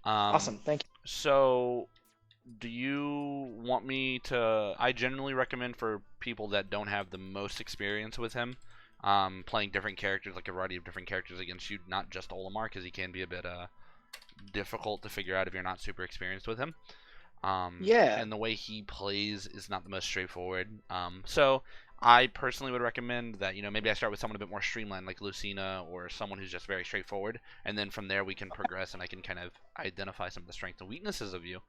Awesome. Thank you. So do you want me to? I generally recommend for people that don't have the most experience with him, playing different characters, like a variety of different characters against you, not just Olimar, because he can be a bit difficult to figure out if you're not super experienced with him. Yeah. And the way he plays is not the most straightforward. So I personally would recommend that maybe I start with someone a bit more streamlined, like Lucina, or someone who's just very straightforward, and then from there we can progress, and I can kind of identify some of the strengths and weaknesses of you.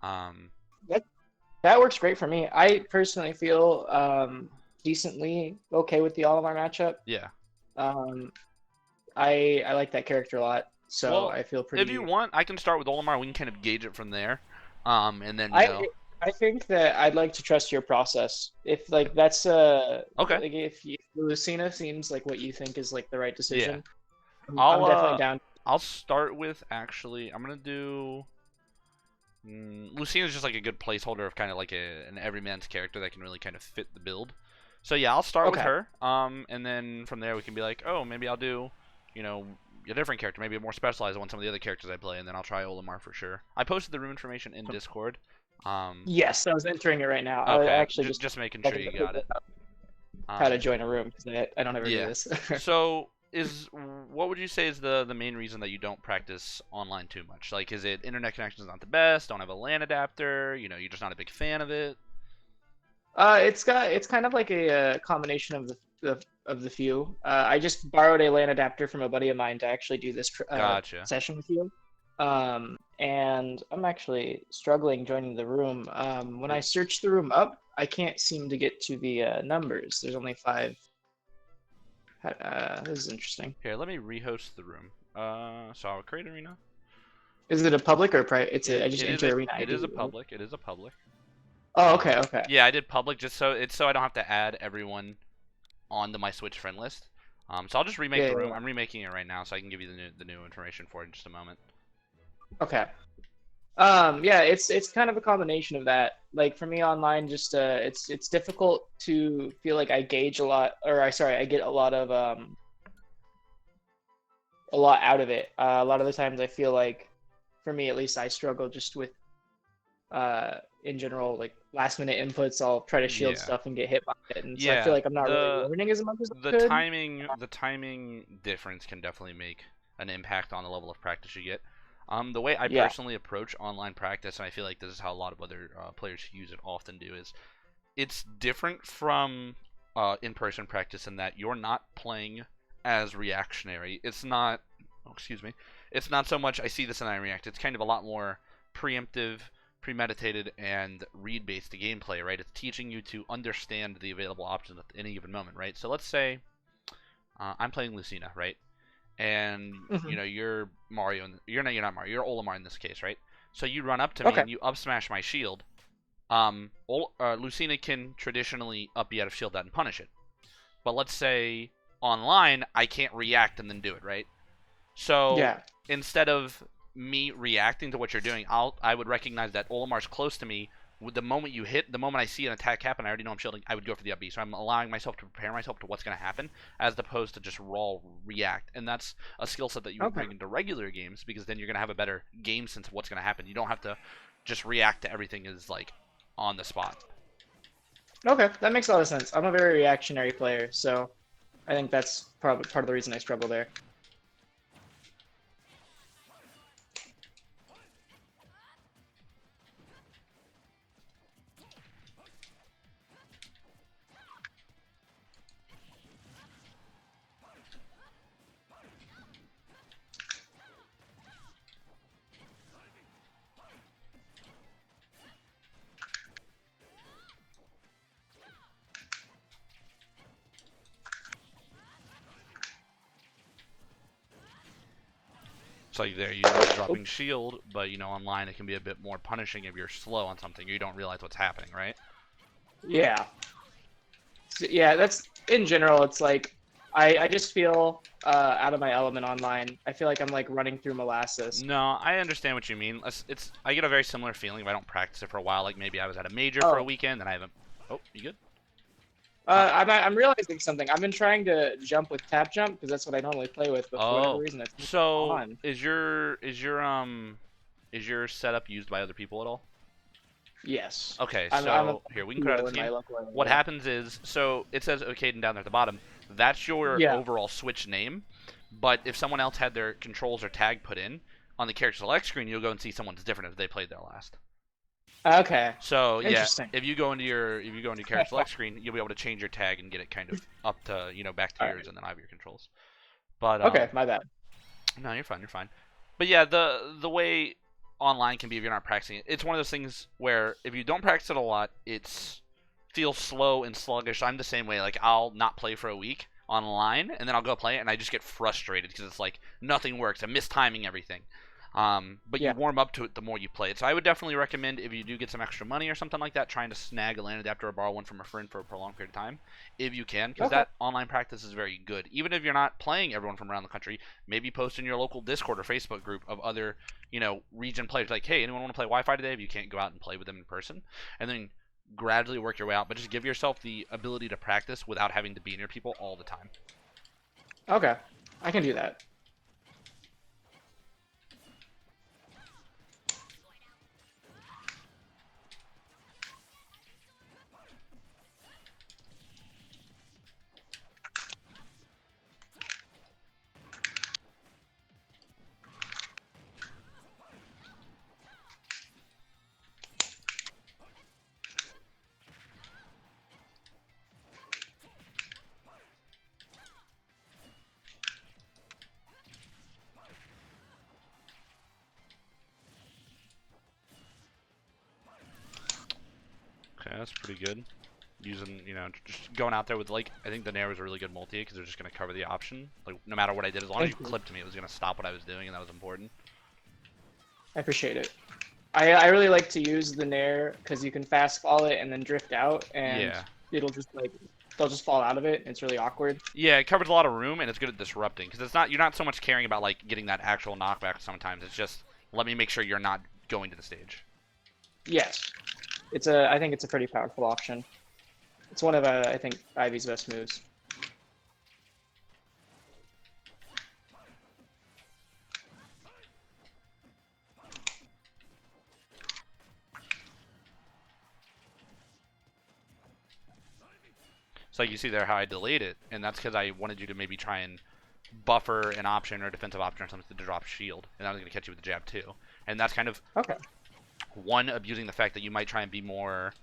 Um, That that works great for me. I personally feel decently okay with the Olimar matchup. yeah. Um, I like that character a lot, so Well, I feel if you pretty. want, I can start with Olimar. We can kind of gauge it from there. And then I I think that I'd like to trust your process. If like that's okay, like if Lucina seems like what you think is like the right yeah. decision, I'll I'm definitely down. I'll start with actually. I'm gonna do. Lucina's just like a good placeholder of kind of like an everyman's character that can really kind of fit the build. So yeah, I'll start with Okay. her. And then from there we can be like, oh, maybe I'll do, you know, a different character, maybe a more specialized one, some of the other characters I play, and then I'll try Olimar for sure. I posted the room information in Discord. Um, Yes, I was entering it right now. I okay, actually just just making sure checking you got it. how to Um, join a room because I don't ever do yeah. this. So what would you say is the main reason that you don't practice online too much? Like, is it internet connection's not the best? Don't have a LAN adapter? You're just not a big fan of it? It's kind of like a combination of the few. I just borrowed a LAN adapter from a buddy of mine to actually do this Gotcha. session with you. And I'm actually struggling joining the room. When I search the room up, I can't seem to get to the numbers. There's only five. This is interesting. Here, let me rehost the room. So I'll create arena. Is it a public or private? I just It is enter a arena it ID. is a public. It is a public. Oh, okay, okay. Yeah, I did public just so I don't have to add everyone onto my Switch friend list. So I'll just remake Yeah, the yeah, room. yeah. I'm remaking it right now, so I can give you the new information for it in just a moment. Okay. Yeah, it's kind of a combination of that. Like for me online, just it's difficult to feel like I gauge a lot, or I get a lot out of it. A lot of the times I feel like, for me at least, I struggle just with in general like last minute inputs. I'll try to shield Yeah. stuff and get hit by it, and so I feel Yeah, like I'm not really learning as much as I the could. timing difference can definitely make an impact on the level of practice you get. The way I Yeah. personally approach online practice, and I feel like this is how a lot of other players who use it often do, is it's different from in-person practice in that you're not playing as reactionary. It's not, oh, excuse me, it's not so much I see this and I react. It's kind of a lot more preemptive, premeditated, and read-based gameplay, right? It's teaching you to understand the available options at any given moment, right? So let's say I'm playing Lucina, right? And Hmm. you're Mario. You're not Mario. You're Olimar in this case, right? So you run up to me Okay. and you up smash my shield. Lucina can traditionally up B out of shield that and punish it. But let's say online, I can't react and then do it, right? So Yeah. instead of me reacting to what you're doing, I would recognize that Olimar's close to me. With the moment you hit, the moment I see an attack happen, I already know I'm shielding. I would go for the up B. So I'm allowing myself to prepare myself to what's going to happen, as opposed to just raw react. And that's a skill set that you would Okay. bring into regular games because then you're going to have a better game sense of what's going to happen. You don't have to just react to everything as like on the spot. Okay. That makes a lot of sense. I'm a very reactionary player, so I think that's probably part of the reason I struggle there. So there you know dropping shield, but online it can be a bit more punishing if you're slow on something or you don't realize what's happening, right? Yeah. Yeah, that's in general. It's like I just feel out of my element online. I feel like I'm like running through molasses. No, I understand what you mean. It's I get a very similar feeling if I don't practice it for a while. Like maybe I was at a major for a Oh, weekend and I haven't. Oh, you good? I'm realizing something. I've been trying to jump with tap jump because that's what I normally play with, but for whatever Oh, reason, it's not so on. is your Is your setup used by other people at all? Yes. Okay, I'm a so here we can create PO a in my team. local What area. happens is, so it says OKaden down there at the bottom. That's your Yeah. overall Switch name. But if someone else had their controls or tag put in on the character select screen, you'll go and see someone's different if they played there last. Okay. So yeah, Interesting. if you go into your character select screen, you'll be able to change your tag and get it kind of up to back to All yours, right. and then I have your controls. But Okay. My bad. no, you're fine. You're fine. But yeah, the way online can be if you're not practicing it, it's one of those things where if you don't practice it a lot, it's feels slow and sluggish. I'm the same way. Like I'll not play for a week online, and then I'll go play it, and I just get frustrated because it's like nothing works. I'm mistiming everything. But you Yeah. warm up to it the more you play it. So I would definitely recommend if you do get some extra money or something like that, trying to snag a LAN adapter or borrow one from a friend for a prolonged period of time, if you can, because Okay. that online practice is very good. Even if you're not playing everyone from around the country, maybe post in your local Discord or Facebook group of other, region players. Like, hey, anyone want to play Wi-Fi today? If you can't go out and play with them in person, and then gradually work your way out. But just give yourself the ability to practice without having to be near people all the time. Okay. I can do that. Okay, that's pretty good. Using, just going out there with, like, I think the Nair was a really good multi because they're just going to cover the option. Like, no matter what I did, as long as you Thank you. clipped me, it was going to stop what I was doing, and that was important. I appreciate it. I really like to use the Nair because you can fast fall it and then drift out, and Yeah. it'll just they'll just fall out of it. It's really awkward. Yeah, it covers a lot of room, and it's good at disrupting because you're not so much caring about, like, getting that actual knockback sometimes. It's just, let me make sure you're not going to the stage. Yes. I think it's a pretty powerful option. It's one of I think Ivy's best moves. So you see there how I delayed it, and that's because I wanted you to maybe try and buffer an option or a defensive option or something to drop shield, and I was going to catch you with the jab too. And that's kind of Okay. one, abusing the fact that you might try and be more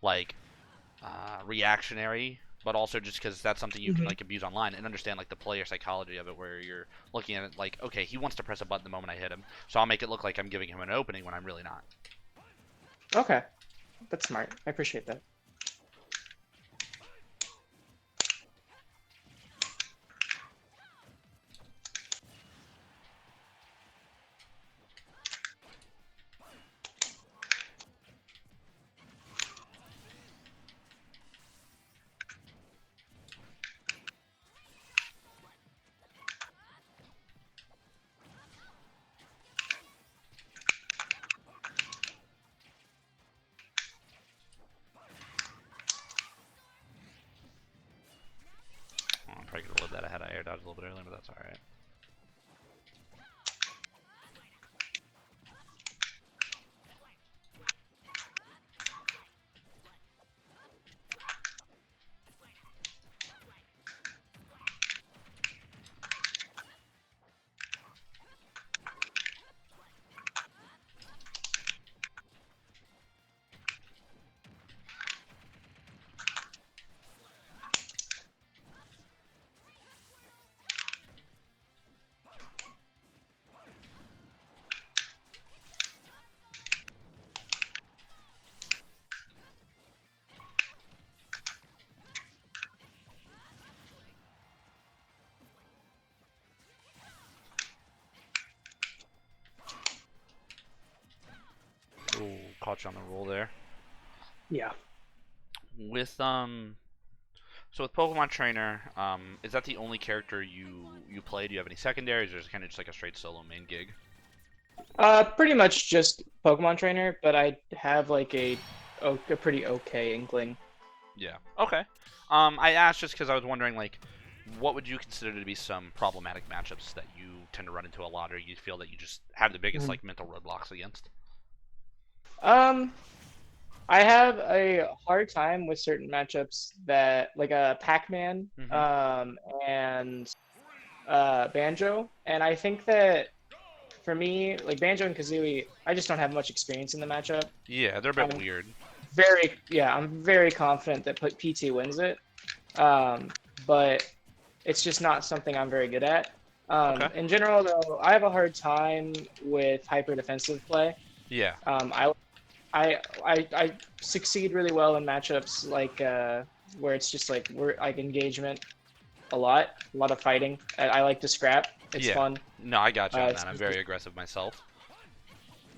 like reactionary, but also just because that's something you can Hmm. like abuse online and understand like the player psychology of it, where you're looking at it like, okay, he wants to press a button the moment I hit him, so I'll make it look like I'm giving him an opening when I'm really not. Okay. That's smart. I appreciate that. Oh, I'm probably gonna live that ahead. I air dodged a little bit earlier, but that's all right. Ooh, caught you on the roll there. Yeah. With So with Pokemon Trainer, is that the only character you play? Do you have any secondaries, or is it kind of just like a straight solo main gig? Pretty much just Pokemon Trainer, but I have like a pretty okay inkling. Yeah. Okay. I asked just because I was wondering, like, what would you consider to be some problematic matchups that you tend to run into a lot, or you feel that you just have the biggest Mhm. like mental roadblocks against? Um, I have a hard time with certain matchups that, like a Pac-Man, Mm-hmm. and Banjo, and I think that for me, like Banjo and Kazooie, I just don't have much experience in the matchup. Yeah, they're a bit I'm weird. I'm very confident that PT wins it. But it's just not something I'm very good at. Okay. In general, though, I have a hard time with hyper defensive play. Yeah. Um, I, I succeed really well in matchups like where it's just like we're like engagement a lot of fighting. I like to scrap. It's Yeah. fun. No, I got you on It's that. I'm just, very aggressive myself.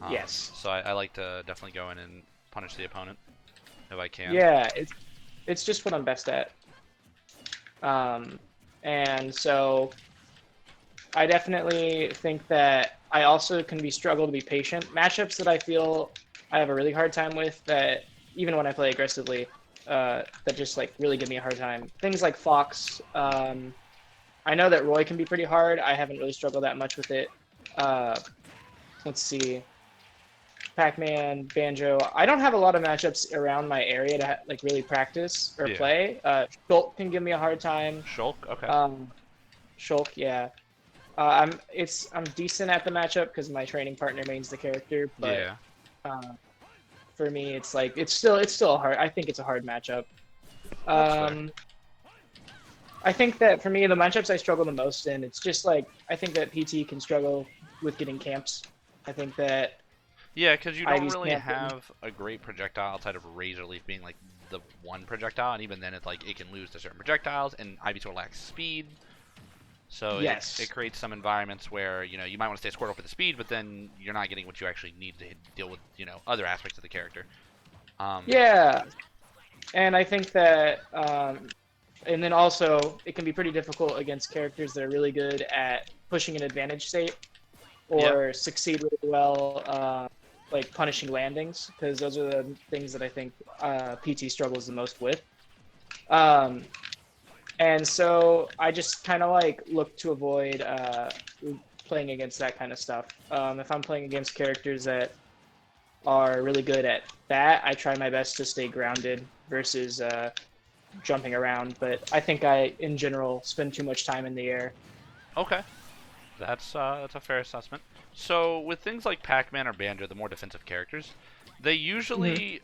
yes, So I like to definitely go in and punish the opponent if I can. yeah, it's just what I'm best at. Um, and so I definitely think that I also can be struggle to be patient. Matchups that I feel I have a really hard time with that even when I play aggressively, that just like really give me a hard time. Things like Fox. I know that Roy can be pretty hard. I haven't really struggled that much with it. Uh, let's see. Pac-Man, Banjo. I don't have a lot of matchups around my area to like really practice or Yeah. play. Shulk can give me a hard time. Shulk. Okay. Um, Shulk, yeah. I'm decent at the matchup because my training partner mains the character, but Yeah. uh, for me it's like it's still a hard. I think it's a hard matchup. That's fair. Um, I think that for me the matchups I struggle the most in, it's just like I think that PT can struggle with getting camps. I think that Yeah, because you don't Ivy's really camping. have a great projectile outside of Razor Leaf being like the one projectile, and even then it's like it can lose to certain projectiles, and Ivysaur lacks speed. So it Yes. creates some environments where you might want to stay squared up with the speed, but then you're not getting what you actually need to deal with other aspects of the character. Um, Yeah, and I think that and then also it can be pretty difficult against characters that are really good at pushing an advantage state yeah, or succeed really well, like punishing landings, because those are the things that I think PT struggles the most with. Um, and so I just kind of like look to avoid playing against that kind of stuff. If I'm playing against characters that are really good at that, I try my best to stay grounded versus jumping around. But I think I, in general, spend too much time in the air. okay, that's a fair assessment. So with things like Pac-Man or Banjo, the more defensive characters, they Mhm. usually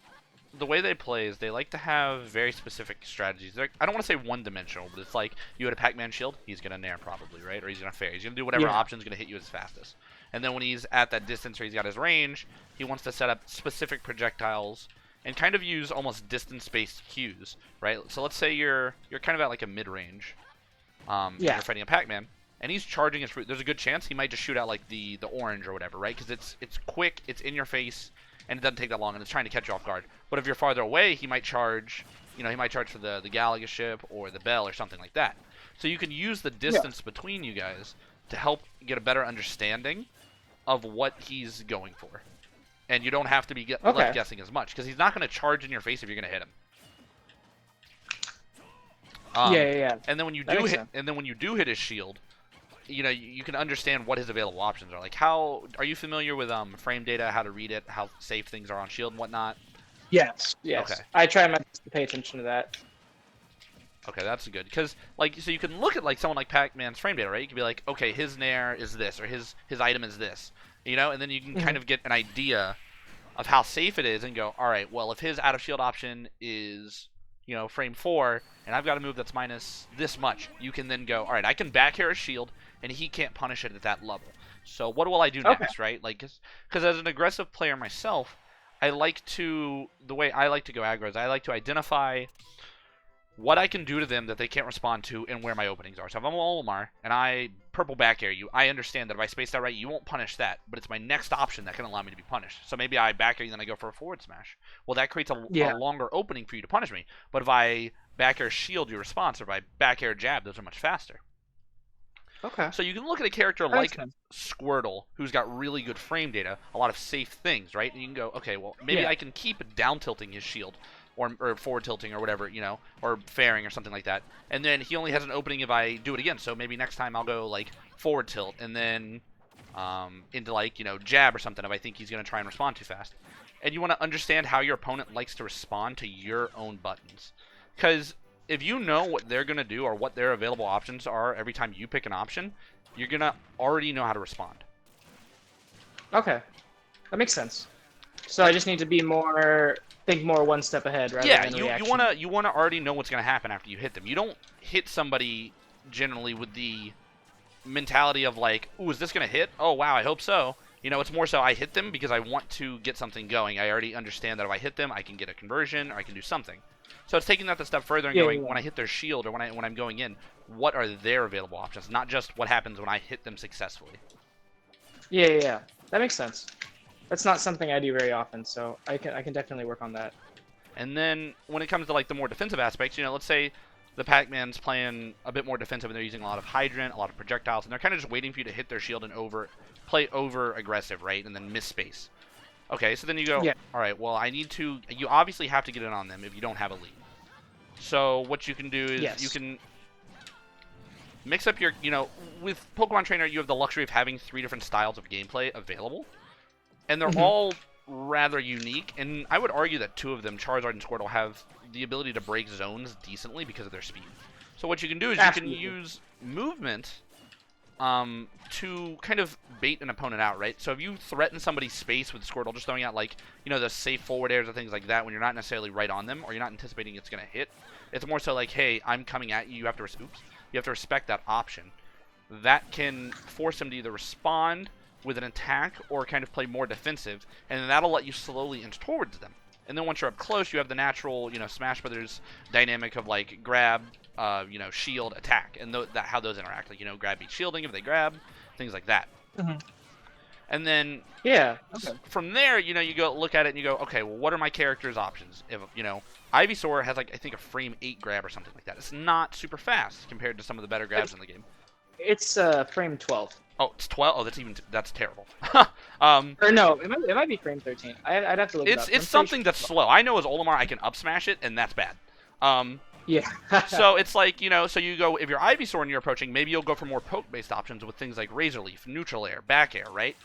the way they play is they like to have very specific strategies. I don't want to say one-dimensional, but it's like you had a Pac-Man shield, he's gonna nair probably, right? Or he's gonna fair. He's gonna do whatever Yeah. option's gonna hit you as fastest. And then when he's at that distance or he's got his range, he wants to set up specific projectiles and kind of use almost distance-based cues, right? So let's say you're kind of at like a mid-range, and Yeah. you're fighting a Pac-Man, and he's charging his. There's a good chance he might just shoot out like the orange or whatever, right? Because it's quick, it's in your face, and it doesn't take that long, and it's trying to catch you off guard. But if you're farther away, he might charge. He might charge for the Galaga ship or the Bell or something like that. So you can use the Yeah. distance between you guys to help get a better understanding of what he's going for, and you don't have to be left Okay. guessing as much because he's not going to charge in your face if you're going to hit him. Yeah. Um, Yeah. Yeah. and then when That makes sense. you do hit his shield, you can understand what his available options are. Like, how are you familiar with frame data, how to read it, how safe things are on shield and whatnot? Yes. Okay, Yes. I try my best to pay attention to that. okay, that's good. Because like, so you can look at like someone like Pac-Man's frame data, right? You can be like, okay, his nair is this, or his item is this, and then you can Mhm. kind of get an idea of how safe it is, and go, all right, well, if his out of shield option is frame 4, and I've got a move that's minus this much, you can then go, all right, I can back air a shield, and he can't punish it at that level. So what will I do Okay. next, right? Like, because as an aggressive player myself, the way I like to go aggro is I like to identify what I can do to them that they can't respond to and where my openings are. So if I'm Olimar and I purple back air you, I understand that if I space that right, you won't punish that, but it's my next option that can allow me to be punished. So maybe I back air you and then I go for a forward smash. Well, that creates a Yeah. longer opening for you to punish me. But if I back air shield your response, or if I back air jab, those are much faster. Okay. So you can look at a character That makes like sense. Squirtle, who's got really good frame data, a lot of safe things, right? And you can go, okay, well, maybe Yeah. I can keep down tilting his shield or forward tilting or whatever, or fairing or something like that. And then he only has an opening if I do it again. So maybe next time I'll go like forward tilt and then into like jab or something if I think he's gonna try and respond too fast. And you want to understand how your opponent likes to respond to your own buttons, because if you know what they're gonna do or what their available options are every time you pick an option, you're gonna already know how to respond. Okay, that makes sense. So I just need to think more one step ahead rather Yeah, than you reaction. wanna already know what's gonna happen after you hit them. You don't hit somebody generally with the mentality of like, ooh, is this gonna hit? Oh wow, I hope so. It's more so I hit them because I want to get something going. I already understand that if I hit them, I can get a conversion or I can do something. So it's taking that a step further and going, when I hit their shield or when I'm going in, what are their available options? Not just what happens when I hit them successfully. Yeah. That makes sense. That's not something I do very often, so I can definitely work on that. And then when it comes to like the more defensive aspects, let's say the Pac-Man's playing a bit more defensive and they're using a lot of hydrant, a lot of projectiles, and they're kind of just waiting for you to hit their shield and play over aggressive, right? And then miss space. Okay, so then you go, all right, well, you obviously have to get in on them if you don't have a lead. So what you can do is you can mix up your, with Pokemon Trainer, you have the luxury of having 3 different styles of gameplay available. And they're all rather unique, and I would argue that 2 of them, Charizard and Squirtle, have the ability to break zones decently because of their speed. So what you can do is you can use movement to kind of bait an opponent out, right? So if you threaten somebody's space with Squirtle, just throwing out like, the safe forward airs or things like that when you're not necessarily right on them or you're not anticipating it's going to hit, it's more so like, hey, I'm coming at you, you have to respect that option. That can force them to either respond with an attack or kind of play more defensive, and then that'll let you slowly inch towards them. And then once you're up close, you have the natural, Smash Brothers dynamic of like grab, shield, attack, and how those interact. Like, grab beat shielding if they grab, things like that. And then from there, you go look at it and you go, okay, well, what are my character's options? If Ivysaur has like I think a frame 8 grab or something like that. It's not super fast compared to some of the better grabs in the game. It's frame 12. Oh, it's 12. Oh, that's terrible. Or no, it might be frame 13. I'd have to look it up. It's something that's slow. I know as Olimar I can up smash it, and that's bad. Yeah. So it's like, so you go, if you're Ivysaur and you're approaching, maybe you'll go for more poke-based options with things like Razor Leaf, Neutral Air, Back Air, right?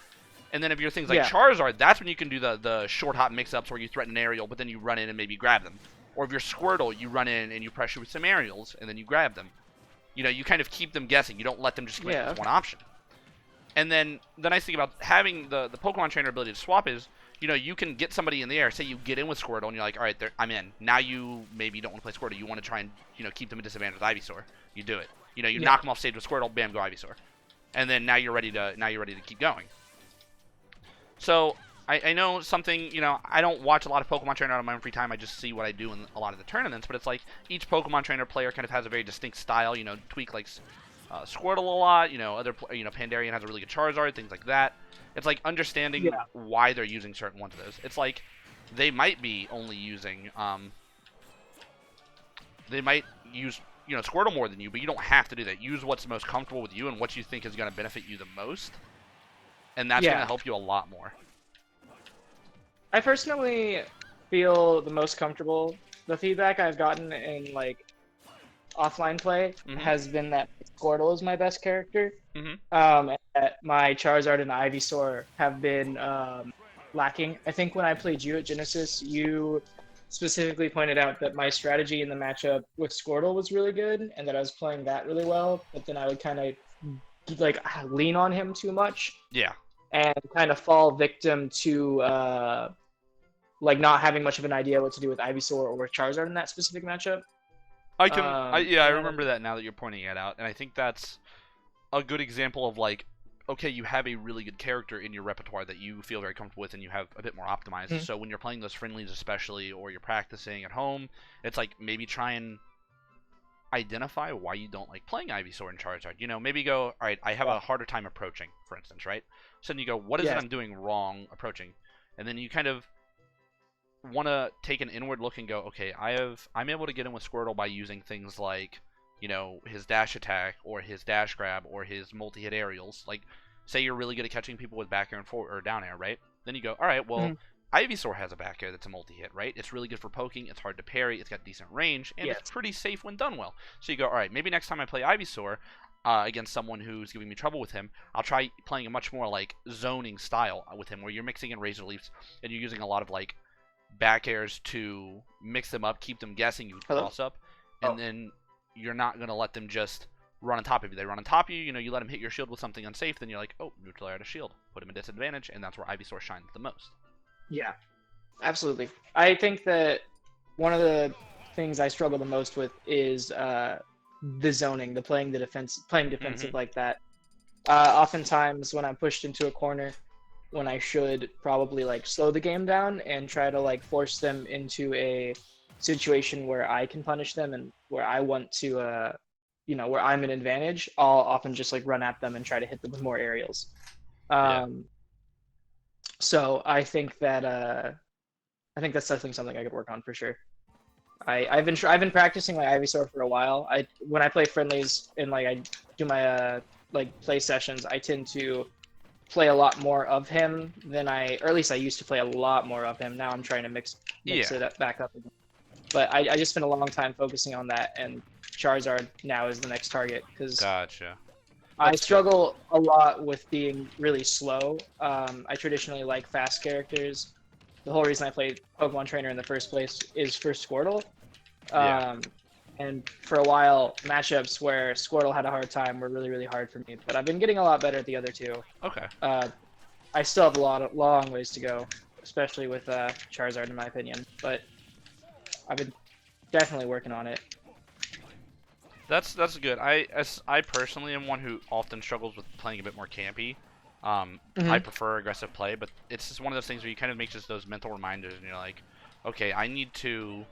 And then if you're things like Charizard, that's when you can do the short hop mix-ups where you threaten an aerial, but then you run in and maybe grab them. Or if you're Squirtle, you run in and you pressure with some aerials, and then you grab them. You kind of keep them guessing. You don't let them just commit with one option. And then the nice thing about having the Pokemon Trainer ability to swap is, you can get somebody in the air. Say you get in with Squirtle, and you're like, all right, I'm in. Now you maybe don't want to play Squirtle. You want to try and, keep them at disadvantage with Ivysaur. You do it. You knock them off stage with Squirtle, bam, go Ivysaur. And then now you're ready to keep going. So I know something, I don't watch a lot of Pokemon Trainer out of my own free time. I just see what I do in a lot of the tournaments. But it's like each Pokemon Trainer player kind of has a very distinct style. Tweak like Squirtle a lot. Pandarian has a really good Charizard, things like that. It's like understanding why they're using certain ones of those. It's like they might be only using, they might use, Squirtle more than you, but you don't have to do that. Use what's most comfortable with you and what you think is going to benefit you the most. And that's going to help you a lot more. I personally feel the most comfortable. The feedback I've gotten in like offline play has been that Squirtle is my best character. And that my Charizard and Ivysaur have been lacking. I think when I played you at Genesis, you specifically pointed out that my strategy in the matchup with Squirtle was really good, and that I was playing that really well. But then I would kind of like lean on him too much. Yeah. And kind of fall victim to like not having much of an idea what to do with Ivysaur or with Charizard in that specific matchup. I remember that now that you're pointing it out, and I think that's a good example of like, okay, you have a really good character in your repertoire that you feel very comfortable with and you have a bit more optimized. So when you're playing those friendlies especially, or you're practicing at home, it's like maybe try and identify why you don't like playing Ivysaur and Charizard. Maybe go, all right, I have a harder time approaching, for instance, right? So then you go, what is it I'm doing wrong approaching? And then you kind of want to take an inward look and go, okay, I'm able to get in with Squirtle by using things like, his dash attack or his dash grab or his multi-hit aerials. Like, say you're really good at catching people with back air and forward or down air, right? Then you go, all right, well, Ivysaur has a back air that's a multi-hit, right? It's really good for poking, it's hard to parry, it's got decent range, and Yes. it's pretty safe when done well. So you go, alright, maybe next time I play Ivysaur against someone who's giving me trouble with him, I'll try playing a much more like zoning style with him, where you're mixing in Razor Leafs, and you're using a lot of like back airs to mix them up, keep them guessing, you would Hello? cross up, and then you're not going to let them just run on top of you. They run on top of you, you let them hit your shield with something unsafe, then you're like, oh, neutral air out of shield. Put him at disadvantage, and that's where Ivysaur shines the most. Yeah, absolutely. I think that one of the things I struggle the most with is the zoning, playing defensive like that. Oftentimes when I'm pushed into a corner, when I should probably like slow the game down and try to like force them into a situation where I can punish them and where I want to, where I'm an advantage, I'll often just like run at them and try to hit them with more aerials. Yeah. So I think that's definitely something I could work on for sure. I've been practicing my Ivysaur for a while. When I play friendlies and like I do my like play sessions, I tend to play a lot more of him or at least I used to play a lot more of him. Now I'm trying to mix it back up again. But I just spent a long time focusing on that, and Charizard now is the next target because Gotcha. I struggle a lot with being really slow. I traditionally like fast characters. The whole reason I played Pokemon Trainer in the first place is for Squirtle. And for a while, matchups where Squirtle had a hard time were really, really hard for me. But I've been getting a lot better at the other two. Okay. I still have long ways to go, especially with Charizard, in my opinion. But I've been definitely working on it. That's good. I personally am one who often struggles with playing a bit more campy. I prefer aggressive play, but it's just one of those things where you kind of make just those mental reminders, and you're like, okay, I need to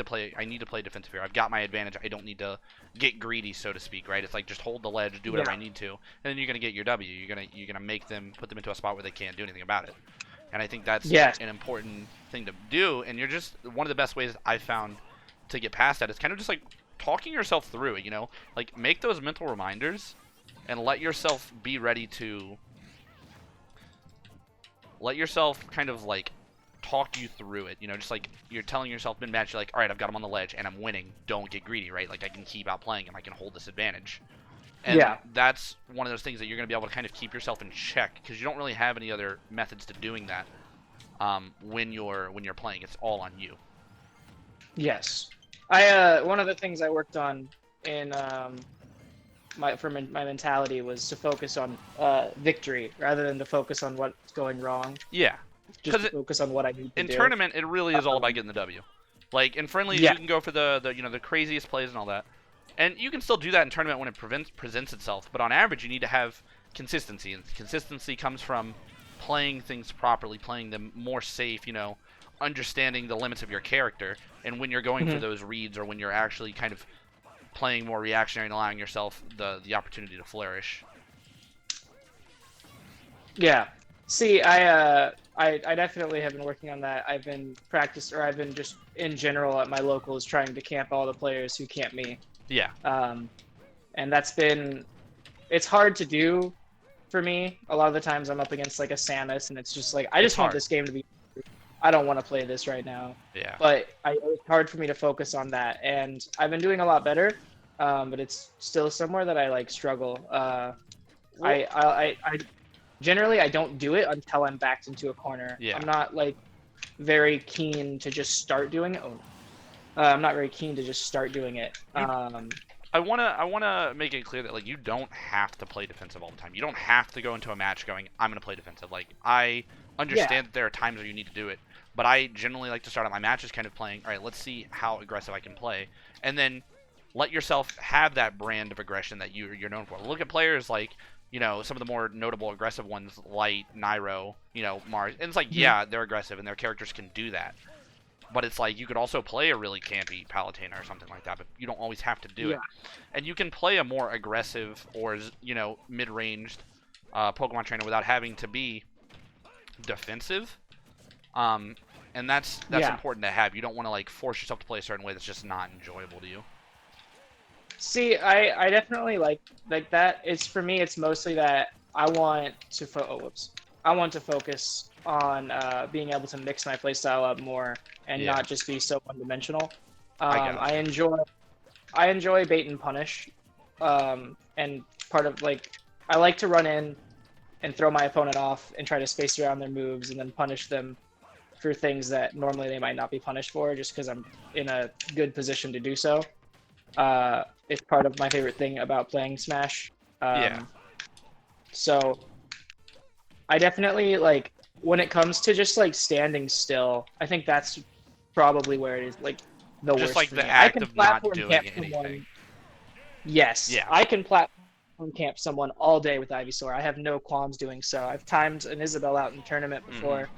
play defensive here. I've got my advantage. I don't need to get greedy, so to speak, right? It's like just hold the ledge, do whatever I need to, and then you're gonna get your W. You're gonna put them into a spot where they can't do anything about it. And I think that's an important thing to do. And you're just one of the best ways I've found to get past that is kind of just like talking yourself through it. Like make those mental reminders and let yourself be ready to let yourself kind of like talk you through it. Just like you're telling yourself mid-match, you're like, all right, I've got him on the ledge and I'm winning. Don't get greedy, right? Like I can keep outplaying him. I can hold this advantage. And that's one of those things that you're going to be able to kind of keep yourself in check, because you don't really have any other methods to doing that when you're playing. It's all on you. Yes. One of the things I worked on in my mentality was to focus on victory rather than to focus on what's going wrong. Yeah. Just to focus on what I need to do. In tournament, it really is all about getting the W. Like in friendlies, you can go for the craziest plays and all that. And you can still do that in tournament when it presents itself, but on average you need to have consistency, and consistency comes from playing things properly, playing them more safe, understanding the limits of your character, and when you're going for those reads, or when you're actually kind of playing more reactionary and allowing yourself the opportunity to flourish. Yeah. See, I definitely have been working on that. I've been just in general at my locals trying to camp all the players who camp me. Yeah. And it's hard to do for me. A lot of the times I'm up against like a Samus, and it's just like, I just want this game to be, I don't want to play this right now. Yeah. But it's hard for me to focus on that, and I've been doing a lot better. But it's still somewhere that I like struggle. I generally I don't do it until I'm backed into a corner. Yeah. I'm not like very keen to just start doing it. I'm not very keen to just start doing it. I wanna make it clear that like you don't have to play defensive all the time. You don't have to go into a match going, I'm gonna play defensive. Like I understand that there are times where you need to do it, but I generally like to start out my matches kind of playing, all right, let's see how aggressive I can play, and then let yourself have that brand of aggression that you're known for. Look at players like, some of the more notable aggressive ones, Light, Nairo, Mars, and it's like, yeah, they're aggressive and their characters can do that. But it's like you could also play a really campy Palutena or something like that, but you don't always have to do it. And you can play a more aggressive or mid-ranged Pokemon Trainer without having to be defensive. And that's important to have. You don't want to like force yourself to play a certain way that's just not enjoyable to you. See, I definitely like that. For me, it's mostly that I want to focus on being able to mix my playstyle up more and Yeah, not just be so one-dimensional. I got I you. enjoy bait and punish, and part of like I like to run in and throw my opponent off and try to space around their moves and then punish them for things that normally they might not be punished for, just because I'm in a good position to do so. It's part of my favorite thing about playing Smash. Yeah, So I definitely like when it comes to just like standing still. I think that's probably where it is like the just worst like for the me. I act can of not platform doing camp anything. someone. Yes, Yeah. I can platform camp someone all day with Ivysaur. I have no qualms doing so. I've timed an Isabel out in tournament hmm before,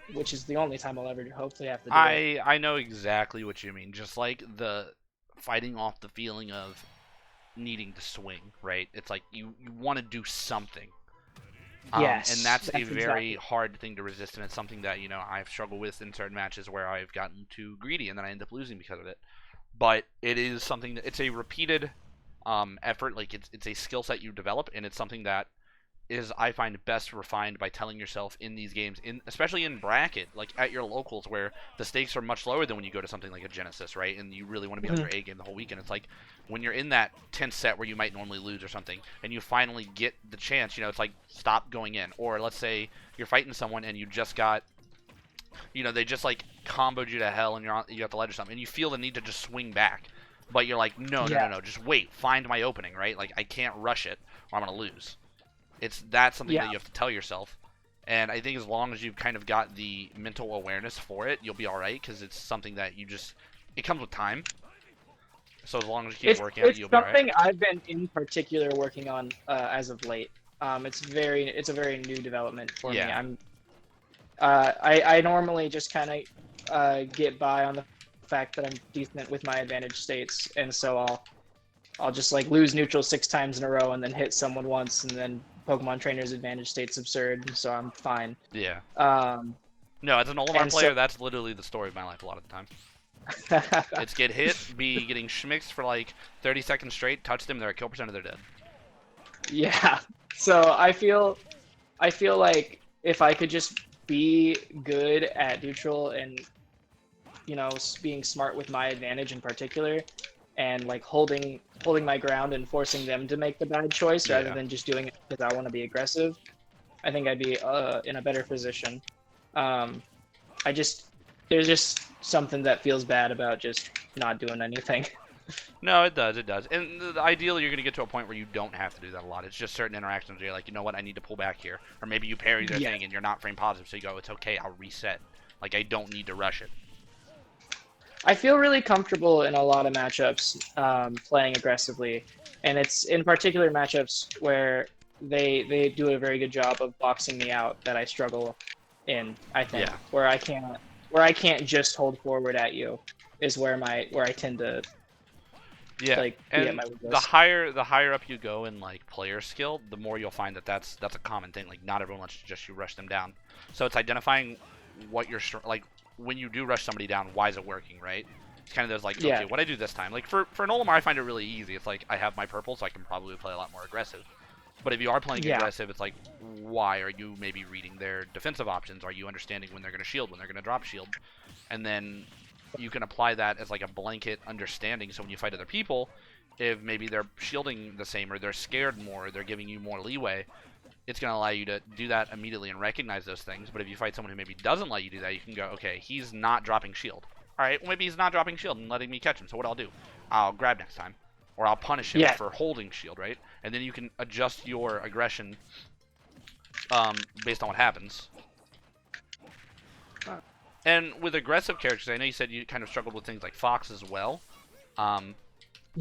which is the only time I'll ever hopefully have to do it. I know exactly what you mean. Just like the fighting off the feeling of needing to swing, right? It's like you want to do something. And Yes, that's a that's very exactly. hard thing to resist, and it's something that I've struggled with in certain matches where I've gotten too greedy and then I end up losing because of it. But it is something that it's a repeated effort. Like it's a skill set you develop, and it's something that is I find best refined by telling yourself in these games, in especially in bracket, like at your locals where the stakes are much lower than when you go to something like a Genesis, right? And you really want to be on Mhm. your A game the whole weekend. It's like when you're in that tense set where you might normally lose or something, and you finally get the chance. It's like stop going in, or let's say you're fighting someone and you just got they just like comboed you to hell and you have to ledge or something, and you feel the need to just swing back, but you're like, no, no, Yeah, no, no, just wait, find my opening, right? Like I can't rush it or I'm gonna lose. That's something that yeah. you have to tell yourself. And I think as long as you've kind of got the mental awareness for it, you'll be all right because it's something that it comes with time. So as long as you keep working at it, It's you'll be all right. something I've been in particular working on as of late. It's a very new development for me. Yeah, I normally just kind of get by on the fact that I'm decent with my advantage states, and so I'll just like lose neutral 6 times in a row and then hit someone once, and then Pokemon Trainer's advantage state's absurd, so I'm fine. yeah. Um, No, as an Olimar and so player, that's literally the story of my life a lot of the time. It's get hit, be getting schmixed for like 30 seconds straight, touch them, they're at kill percent, they're dead. yeah, so I feel like if I could just be good at neutral and being smart with my advantage in particular, and like holding my ground and forcing them to make the bad choice rather Yeah. than just doing it because I want to be aggressive, I think I'd be in a better position. Um, I just there's just something that feels bad about just not doing anything. No, it does, it does. And ideally, you're going to get to a point where you don't have to do that a lot. It's just certain interactions where you're like, you know what, I need to pull back here. Or maybe you parry their Yeah, thing and you're not frame positive, so you go, it's okay, I'll reset. Like, I don't need to rush it. I feel really comfortable in a lot of matchups playing aggressively, and it's in particular matchups where they do a very good job of boxing me out that I struggle in. I think Yeah. where I can't just hold forward at you is where I tend to Yeah, like be at and my the weakest. higher up you go in like player skill, the more you'll find that that's a common thing. Like not everyone lets just you rush them down. So it's identifying what you're like when you do rush somebody down. Why is it working? Right? It's kind of those like, Yeah, okay, what I do this time. Like for an Olimar, I find it really easy. It's like I have my purple, so I can probably play a lot more aggressive. But if you are playing yeah, aggressive, it's like, why are you maybe reading their defensive options? Are you understanding when they're going to shield, when they're going to drop shield? And then you can apply that as like a blanket understanding. So when you fight other people, if maybe they're shielding the same or they're scared more, or they're giving you more leeway, it's going to allow you to do that immediately and recognize those things. But if you fight someone who maybe doesn't let you do that, you can go, okay, he's not dropping shield. All right, well, maybe he's not dropping shield and letting me catch him. So what I'll do, I'll grab next time, or I'll punish him yeah. for holding shield, right? And then you can adjust your aggression based on what happens. And with aggressive characters, I know you said you kind of struggled with things like Fox as well. Um,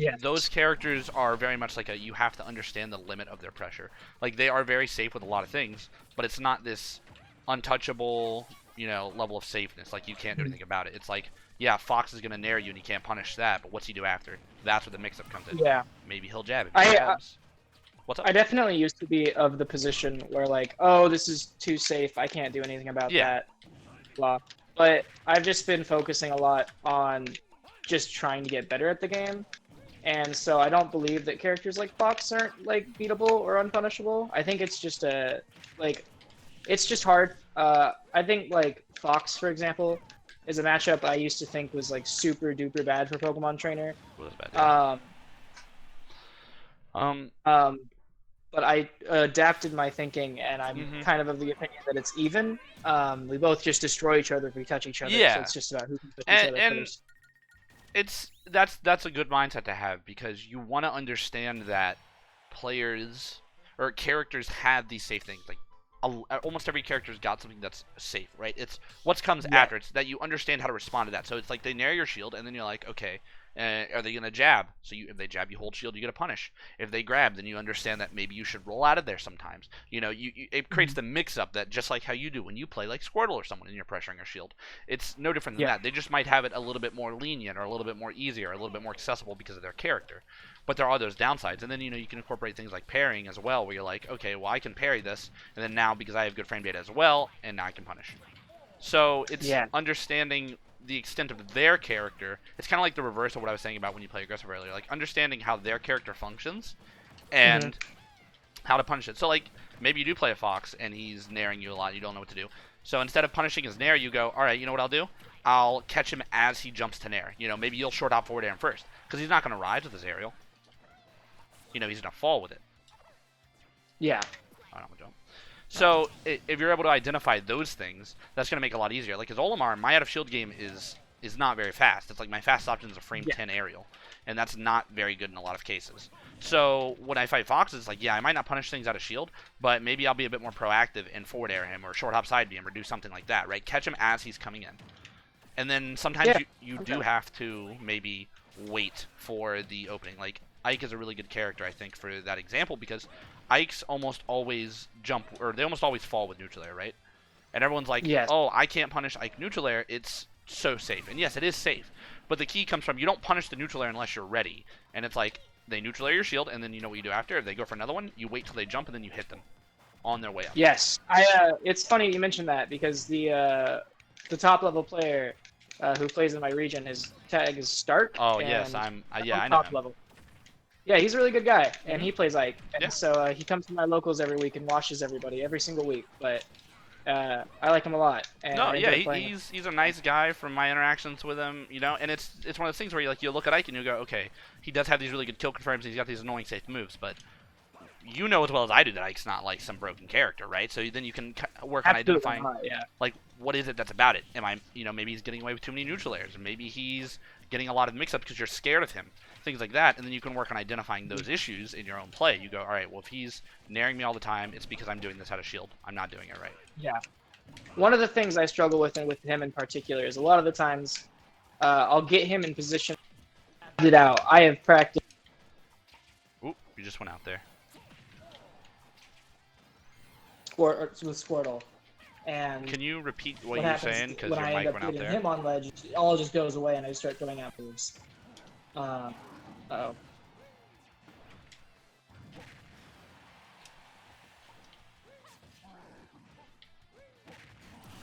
those Yes. characters are very much like you have to understand the limit of their pressure. Like they are very safe with a lot of things, but it's not this untouchable, level of safeness. Like you can't do anything about it. It's like, yeah, Fox is gonna nair you and he can't punish that, but what's he do after? That's where the mix-up comes in. Yeah. Maybe he'll jab. If he I jabs, what's up? I definitely used to be of the position where like, oh, this is too safe. I can't do anything about Yeah, that. Blah. But I've just been focusing a lot on just trying to get better at the game. And so I don't believe that characters like Fox aren't like beatable or unpunishable. I think it's just a like it's just hard I think like Fox, for example, is a matchup I used to think was like super duper bad for Pokemon Trainer. What was bad, yeah. Um, Um, um, but I adapted my thinking, and I'm mhm. kind of the opinion that it's even. We both just destroy each other if we touch each other, so Yeah, it's just about who can touch each other and first. that's a good mindset to have because you want to understand that players or characters have these safe things. Like almost every character's got something that's safe, right? It's what comes Yeah. after. It's that you understand how to respond to that. So it's like they nair your shield, and then you're like, okay, are they gonna jab? So if they jab, you hold shield, you get a punish. If they grab, then you understand that maybe you should roll out of there sometimes. It creates Mhm. the mix up that just like how you do when you play like Squirtle or someone and you're pressuring a shield. It's no different than Yeah. that. They just might have it a little bit more lenient or a little bit more easier, or a little bit more accessible because of their character. But there are those downsides, and then you can incorporate things like parrying as well, where you're like, okay, well I can parry this, and then now because I have good frame data as well, and now I can punish. So it's Yeah. understanding the extent of their character. It's kind of like the reverse of what I was saying about when you play aggressive earlier, like understanding how their character functions Hmm. and how to punish it. So like maybe you do play a fox and he's nairing you a lot, you don't know what to do. So instead of punishing his nair, you go, all right, you know what I'll do? I'll catch him as he jumps to nair. Maybe you'll short hop forward air him first because he's not going to rise with his aerial. He's going to fall with it. Yeah. I don't jump. So if you're able to identify those things, that's going to make it a lot easier. Like, as Olimar, my out of shield game is not very fast. It's like my fast option is a frame Yeah. 10 aerial, and that's not very good in a lot of cases. So when I fight foxes, it's like, yeah, I might not punish things out of shield, but maybe I'll be a bit more proactive and forward air him or short hop side beam or do something like that, right? Catch him as he's coming in. And then sometimes Yeah. you Okay. do have to maybe wait for the opening. Like Ike is a really good character, I think, for that example because Ikes almost always jump or they almost always fall with neutral air, right? And everyone's like, Yes. "Oh, I can't punish Ike neutral air. It's so safe." And yes, it is safe. But the key comes from you don't punish the neutral air unless you're ready. And it's like they neutral air your shield, and then you know what you do after. If they go for another one, you wait till they jump, and then you hit them on their way up. Yes. It's funny you mentioned that because the top level player who plays in my region, his tag is Stark, Oh yes, and yeah, I'm I know top him. level. Yeah, he's a really good guy, and Hmm. he plays Ike, Yeah. and so he comes to my locals every week and washes everybody every single week. But I like him a lot, and No, I yeah, enjoy playing with he's a nice guy from my interactions with him, and it's one of those things where you look at Ike and you go, okay, he does have these really good kill confirms, and he's got these annoying safe moves, but you know as well as I do that Ike's not like some broken character, right? So then you can work on absolutely identifying not. Yeah. like what is it that's about it. Am I, maybe he's getting away with too many neutral airs, maybe he's getting a lot of mix up because you're scared of him, things like that, and then you can work on identifying those issues in your own play. You go, all right, well if he's naring me all the time, it's because I'm doing this out of shield. I'm not doing it right. Yeah. One of the things I struggle with, and with him in particular, is a lot of the times I'll get him in position it out. I have practiced Oop, you just went out there. with Squirtle, and Can you repeat what what you were happens saying? Because when your I end mic up went out getting there. him on ledge, it all just goes away, and I start throwing out moves. Oh.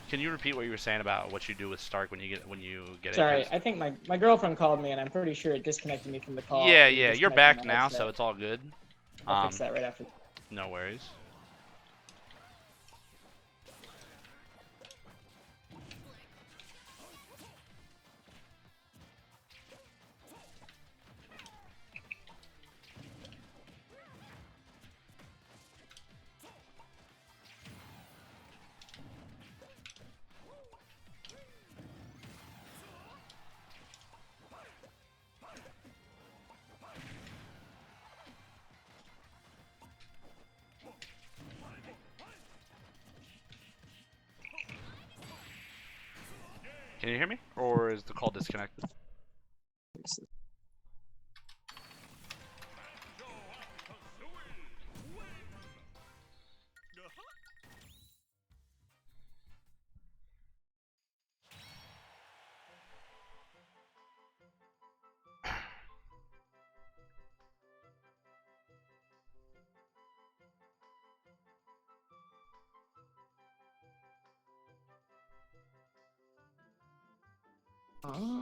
Can you repeat what you were saying about what you do with Stark when you get it? Sorry, I think my girlfriend called me, and I'm pretty sure it disconnected me from the call. Yeah, It yeah, you're disconnected back my now, so headset. it's all good. I'll fix that right after. No worries. Can you hear me, or is the call disconnected?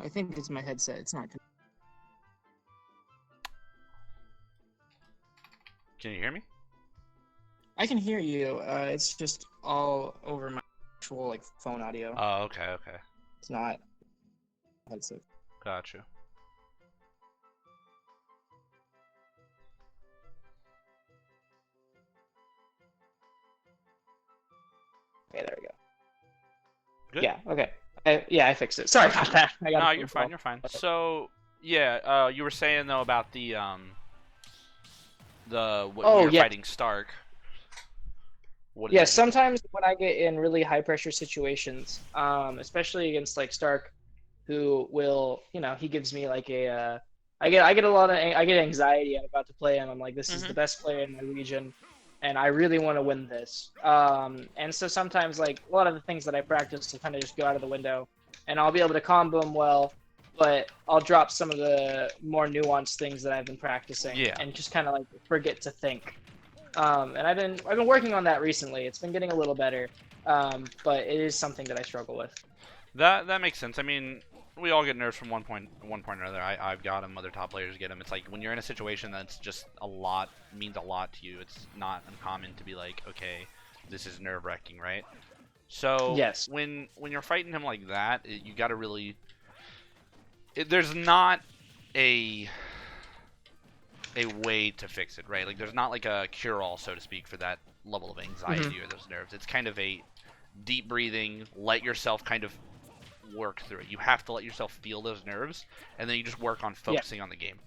I think it's my headset. It's not. Can you hear me? I can hear you. It's just all over my actual like phone audio. Oh, okay, okay. It's not headset. Gotcha. Okay, there we go. Good. Yeah. Okay. I fixed it. Sorry about that. I got No, a you're phone fine. call. You're fine. So, yeah, you were saying though about when you're Yeah. fighting Stark. What Yeah, is it? sometimes when I get in really high pressure situations, especially against like Stark, who will, he gives me like I get a lot of I get anxiety. I'm about to play him. I'm like, this is the Mhm. best player in my region, and I really want to win this. And so sometimes like a lot of the things that I practice will kind of just go out of the window, and I'll be able to combo him well, but I'll drop some of the more nuanced things that I've been practicing, Yeah. and just kind of like forget to think. And I've been working on that recently. It's been getting a little better, but it is something that I struggle with. That makes sense. I mean, we all get nerfs from one point or another. I've got them. Other top players get them. It's like when you're in a situation that's just means a lot to you. It's not uncommon to be like, okay, this is nerve wracking, right? So Yes. when you're fighting him like that, you got to really. There's not a way to fix it, right? Like there's not like a cure-all, so to speak, for that level of anxiety or those nerves. It's kind of a deep breathing, let yourself kind of work through it. You have to let yourself feel those nerves, and then you just work on Yeah. focusing on the game.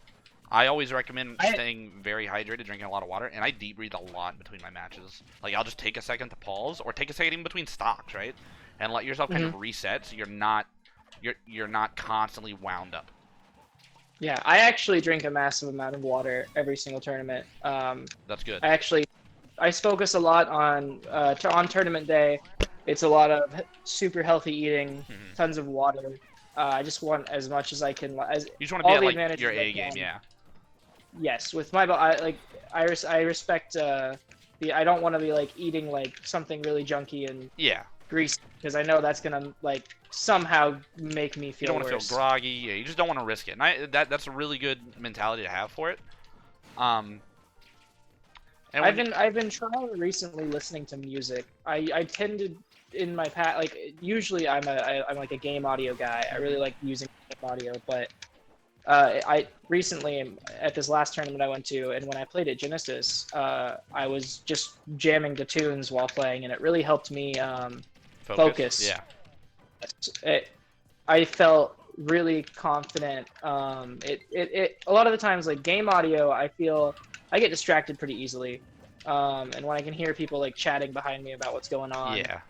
I always recommend I staying very hydrated, drinking a lot of water, and I deep breathe a lot between my matches. Like I'll just take a second to pause, or take a second even between stocks, right? And let yourself kind of reset, so you're not constantly wound up. Yeah, I actually drink a massive amount of water every single tournament. That's good. I focus a lot on tournament day. It's a lot of super healthy eating, Mhm. tons of water. I just want as much as I can, as You just want to be all at the like advantages your I A game, can. yeah. Yes, with my I respect I don't want to be like eating like something really junky and Yeah. greasy because I know that's gonna like somehow make me You feel don't want to worse. feel groggy. Yeah, you just don't want to risk it. And that's a really good mentality to have for it. Um, and I've been trying recently listening to music. I tend to in my past like usually I'm like a game audio guy. I really like using game audio, but I recently at this last tournament I went to, and when I played at Genesis, I was just jamming to tunes while playing, and it really helped me focus. Yeah. I felt really confident. A lot of the times like game audio, I feel I get distracted pretty easily, and when I can hear people like chatting behind me about what's going on, Yeah.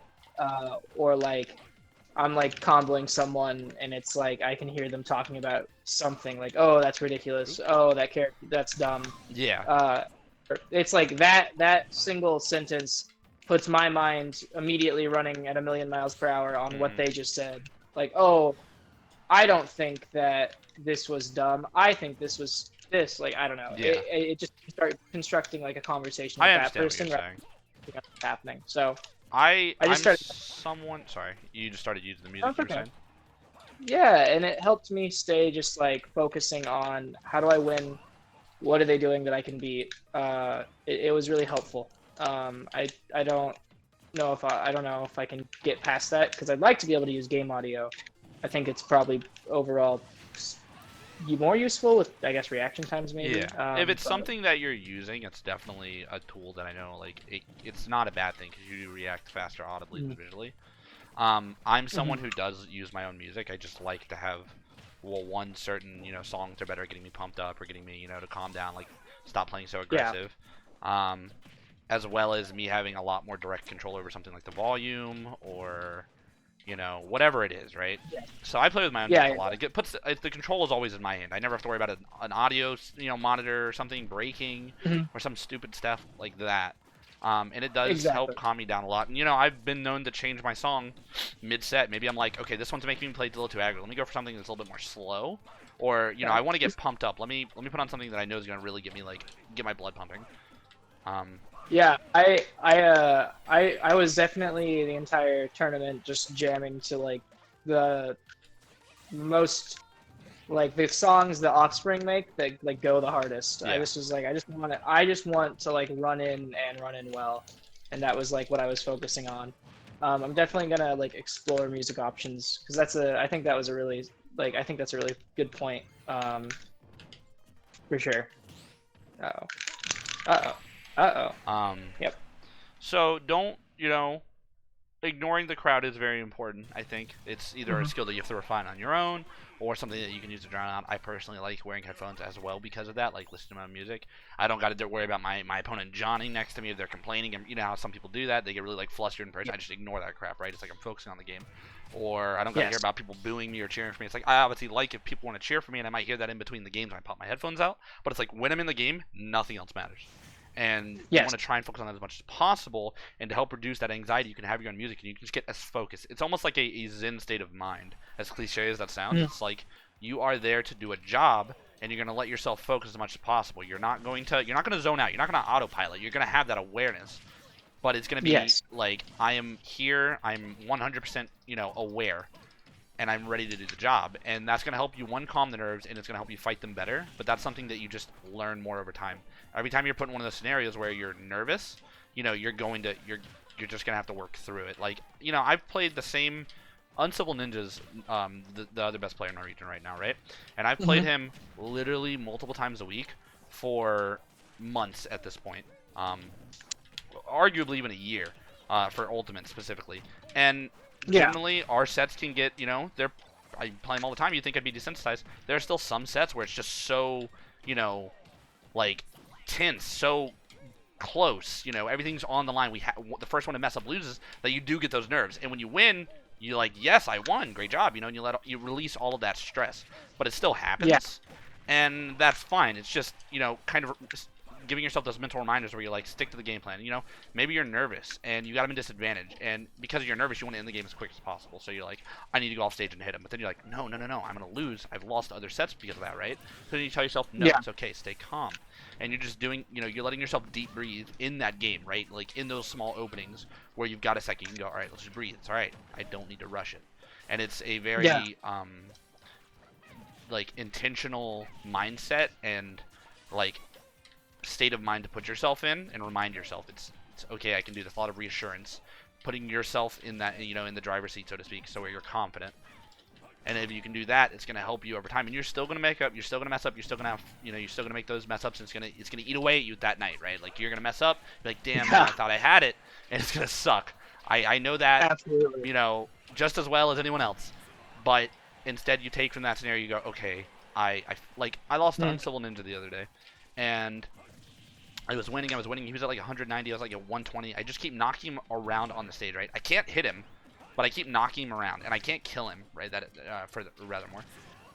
or like I'm like comboing someone and it's like I can hear them talking about something like, oh, that's ridiculous. Oh, that character, that's dumb. Yeah. It's like that single sentence puts my mind immediately running at 1,000,000 miles per hour on what they just said. Like, oh, I don't think that this was dumb. I think this was this. Like, I don't know. Yeah. It just start constructing like a conversation with I that understand what person you're rather saying. than what's happening. So I'm just started. someone. Sorry, you just started using the Oh, music. it's You were okay. saying. Yeah, and it helped me stay just like focusing on how do I win, what are they doing that I can beat. It was really helpful. I don't know if I don't know if I can get past that because I'd like to be able to use game audio. I think it's probably overall more useful with I guess reaction times maybe. Yeah. If it's But something that you're using, it's definitely a tool that I know. Like it's not a bad thing because you do react faster audibly than visually. I'm someone who does use my own music. I just like to have, well, one certain, songs are better at getting me pumped up or getting me, to calm down, like stop playing so aggressive. As well as me having a lot more direct control over something like the volume or, whatever it is, right? Yeah. So I play with my own music a lot. The control is always in my hand. I never have to worry about an audio, monitor or something breaking or some stupid stuff like that. And it does help calm me down a lot. And I've been known to change my song mid-set. Maybe I'm like, okay, this one's making me play a little too aggro. Let me go for something that's a little bit more slow. Or I want to get pumped up. Let me put on something that I know is going to really get me get my blood pumping. Yeah, I was definitely the entire tournament just jamming to like the most like the songs the Offspring make that like go the hardest. Yeah. I just was like I just want to like run in well, and that was like what I was focusing on. I'm definitely gonna like explore music options because I think that was a really I think that's a really good point. For sure. Uh-oh. Uh-oh. Uh-oh. Um, Yep. so don't, ignoring the crowd is very important. I think it's either a Hmm. skill that you have to refine on your own, or something that you can use to drown out. I personally like wearing headphones as well because of that, like listening to my music. I don't got to worry about my opponent Johnny next to me if they're complaining, and you know how some people do that. They get really like flustered in person. Yeah. I just ignore that crap, right? It's like I'm focusing on the game. Or I don't got to hear Yes. about people booing me or cheering for me. It's like I obviously like if people want to cheer for me, and I might hear that in between the games when I pop my headphones out. But it's like when I'm in the game, nothing else matters, and you want Yes. to try and focus on that as much as possible. And to help reduce that anxiety, you can have your own music and you can just get as focused. It's almost like a zen state of mind. As cliche as that sounds, Mm. it's like you are there to do a job and you're going to let yourself focus as much as possible. You're not going to zone out. You're not going to autopilot. You're going to have that awareness. But it's going to be Yes. like I am here, I'm 100%, aware, and I'm ready to do the job. And that's going to help you, one, calm the nerves, and it's going to help you fight them better. But that's something that you just learn more over time. Every time you're put in one of those scenarios where you're nervous, you're just going to have to work through it. Like, I've played the same Uncivil Ninjas, the other best player in my region right now, right? And I've played Hmm. him literally multiple times a week for months at this point. Arguably even a year, for Ultimate specifically. And Yeah. generally, our sets can get, I play them all the time. You'd think I'd be desensitized. There are still some sets where it's just so, you know, like tense, so close. Everything's on the line. The first one to mess up loses. That you do get those nerves, and when you win, you're like, yes, I won, great job. And you release all of that stress, but it still Yeah. happens, and that's fine. It's just kind of giving yourself those mental reminders where you like stick to the game plan. Maybe you're nervous and you got them in disadvantage, and because you're nervous, you want to end the game as quick as possible. So you're like, I need to go off stage and hit him. But then you're like, no, no, no, no, I'm gonna lose. I've lost other sets because of that, right? So then you tell yourself, no, Yeah. it's okay, stay calm. And you're just doing, you're letting yourself deep breathe in that game, right? Like in those small openings where you've got a second, you can go, all right, let's just breathe. It's all right. I don't need to rush it. And it's a Yeah. very like intentional mindset and like state of mind to put yourself in and remind yourself it's okay. I can do this. A lot of reassurance, putting yourself in that in the driver's seat, so to speak, so where you're confident. And if you can do that, it's going to help you over time. And you're still going to you're still going to mess up. You're still going to have, you're still going to make those mess ups. And it's going to eat away at you that night, right? Like you're going to mess up. You're like, damn, man, I Yeah. thought I had it, and it's going to suck. I know that, Absolutely. just as well as anyone else. But instead, you take from that scenario, you go, okay, I lost to Mm. Uncivil Ninja the other day, and I was winning. He was at like 190. I was like at 120. I just keep knocking him around on the stage, right? I can't hit him, but I keep knocking him around, and I can't kill him, right? Rather more.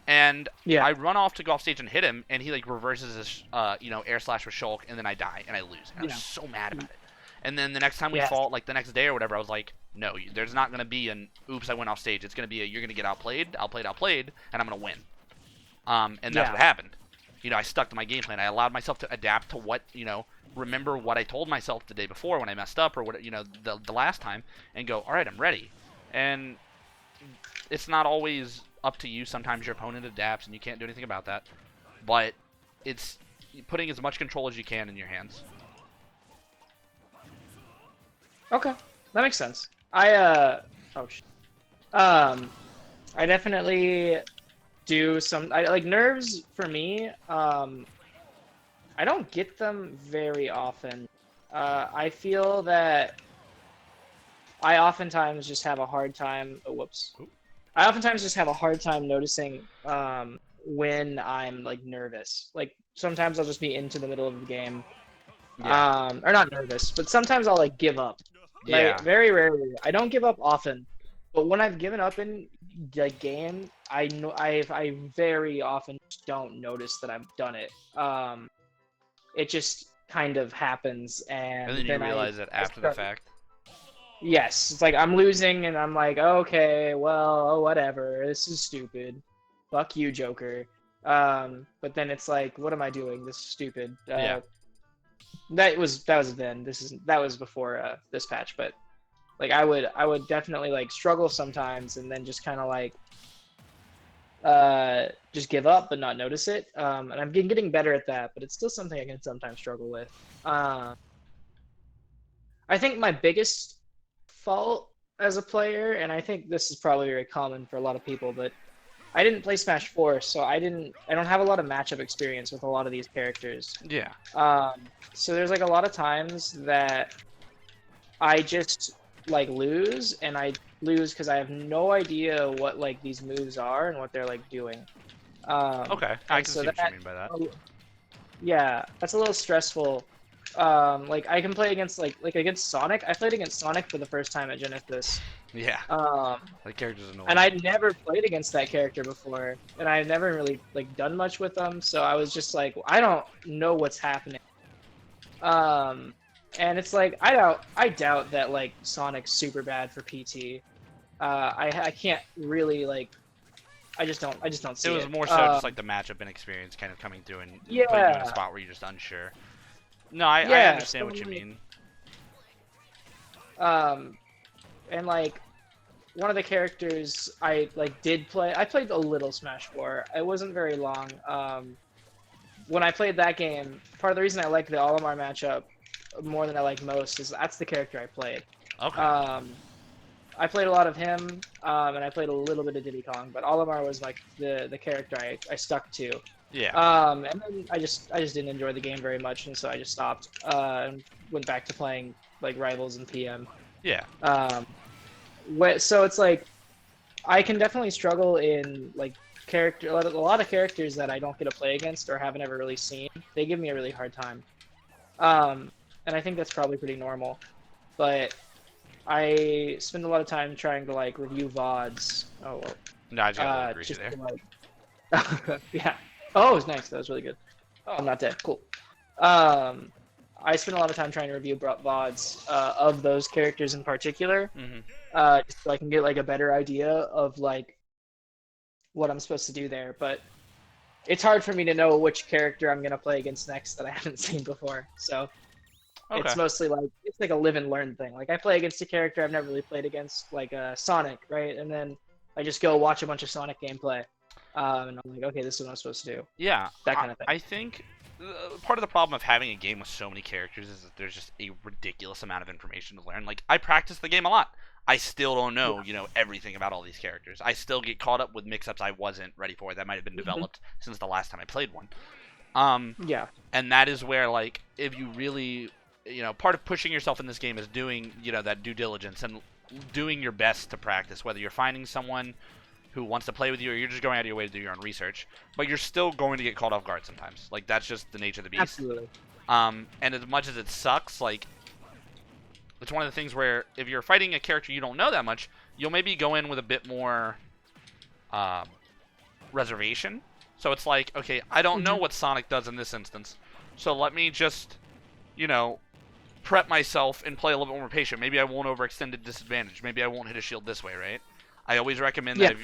And Yeah. I run off to go off stage and hit him, and he like reverses his, air slash with Shulk, and then I die and I lose. And I was Yeah. so mad about it. And then the next time we Yes. fought, like the next day or whatever, I was like, no, there's not gonna be an oops, I went off stage. It's gonna be you're gonna get outplayed, and I'm gonna win. And that's Yeah. what happened. I stuck to my game plan. I allowed myself to adapt to what, remember what I told myself the day before when I messed up or what, the last time, and go, all right, I'm ready. And it's not always up to you. Sometimes your opponent adapts and you can't do anything about that. But it's putting as much control as you can in your hands. Okay. That makes sense. Oh shit. I definitely do I like nerves for me. I don't get them very often. I feel that I oftentimes just have a hard time. Oh, whoops. I oftentimes just have a hard time noticing when I'm like nervous. Like sometimes I'll just be into the middle of the game, Yeah. or not nervous, but sometimes I'll like give up. Like Yeah. very rarely. I don't give up often, but when I've given up in the game, I very often just don't notice that I've done it. It just kind of happens, And and then you then realize it I after the start. fact. Yes, it's like I'm losing, and I'm like, okay, well, oh, whatever. This is stupid. Fuck you, Joker. But then it's like, what am I doing? This is stupid. Yeah. That was then. That was before this patch, but like I would definitely like struggle sometimes, and then just kind of like just give up but not notice it. And I'm getting better at that, but it's still something I can sometimes struggle with. I think my biggest fault as a player, and I think this is probably very common for a lot of people, but I didn't play Smash 4, so I don't have a lot of matchup experience with a lot of these characters. Yeah. So there's like a lot of times that I just like lose, and I lose because I have no idea what like these moves are and what they're like doing. Okay, I And can so see what you mean by that. yeah, that's a little stressful. Like I can play against like against Sonic. I played against Sonic for the first time at Genesis. Yeah, Um, that character's annoying. and I'd never played against that character before, and I'd never really like done much with them. So I was just like, I don't know what's happening. Um, and it's like I doubt that like Sonic's super bad for PT. I can't really like I just don't It see was it. more so just like the matchup inexperience kind of coming through and putting you in Yeah, a spot where you're just unsure. No, I yeah. understand So what you like, mean. um, and like one of the characters I like did play. I played a little Smash 4. It wasn't very long. When I played that game, part of the reason I like the Olimar matchup more than I like most is that's the character I played. Okay. Um, I played a lot of him, and I played a little bit of Diddy Kong, but Olimar was like the character I stuck to. Yeah. And then I just didn't enjoy the game very much, and so I just stopped and went back to playing like Rivals and PM. Yeah. Um, so it's like I can definitely struggle in like a lot of characters that I don't get to play against or haven't ever really seen. They give me a really hard time, and I think that's probably pretty normal. But I spend a lot of time trying to like review VODs. Oh, well, No, I just got a little greasy just there. to, like, yeah. Oh, it was nice. That was really good. Oh, I'm not dead. Cool. Um, I spend a lot of time trying to review VODs of those characters in particular, Hmm. just so I can get like a better idea of like what I'm supposed to do there. But it's hard for me to know which character I'm gonna play against next that I haven't seen before. So Okay. it's mostly like it's like a live and learn thing. Like I play against a character I've never really played against, like Sonic, right? And then I just go watch a bunch of Sonic gameplay, and I'm like, okay, this is what I'm supposed to do. Yeah, That kind of thing. I think part of the problem of having a game with so many characters is that there's just a ridiculous amount of information to learn. Like, I practice the game a lot. I still don't know, everything about all these characters. I still get caught up with mix-ups I wasn't ready for that might have been developed since the last time I played one. Yeah. And that is where, like, if you really, part of pushing yourself in this game is doing, that due diligence and doing your best to practice, whether you're finding someone who wants to play with you or you're just going out of your way to do your own research, but you're still going to get caught off guard sometimes. Like, that's just the nature of the beast. Absolutely. And as much as it sucks, like, it's one of the things where if you're fighting a character you don't know that much, you'll maybe go in with a bit more reservation. So it's like, okay, I don't know what Sonic does in this instance, so let me just, prep myself and play a little bit more patient. Maybe I won't overextend at disadvantage. Maybe I won't hit a shield this way, right? I always recommend that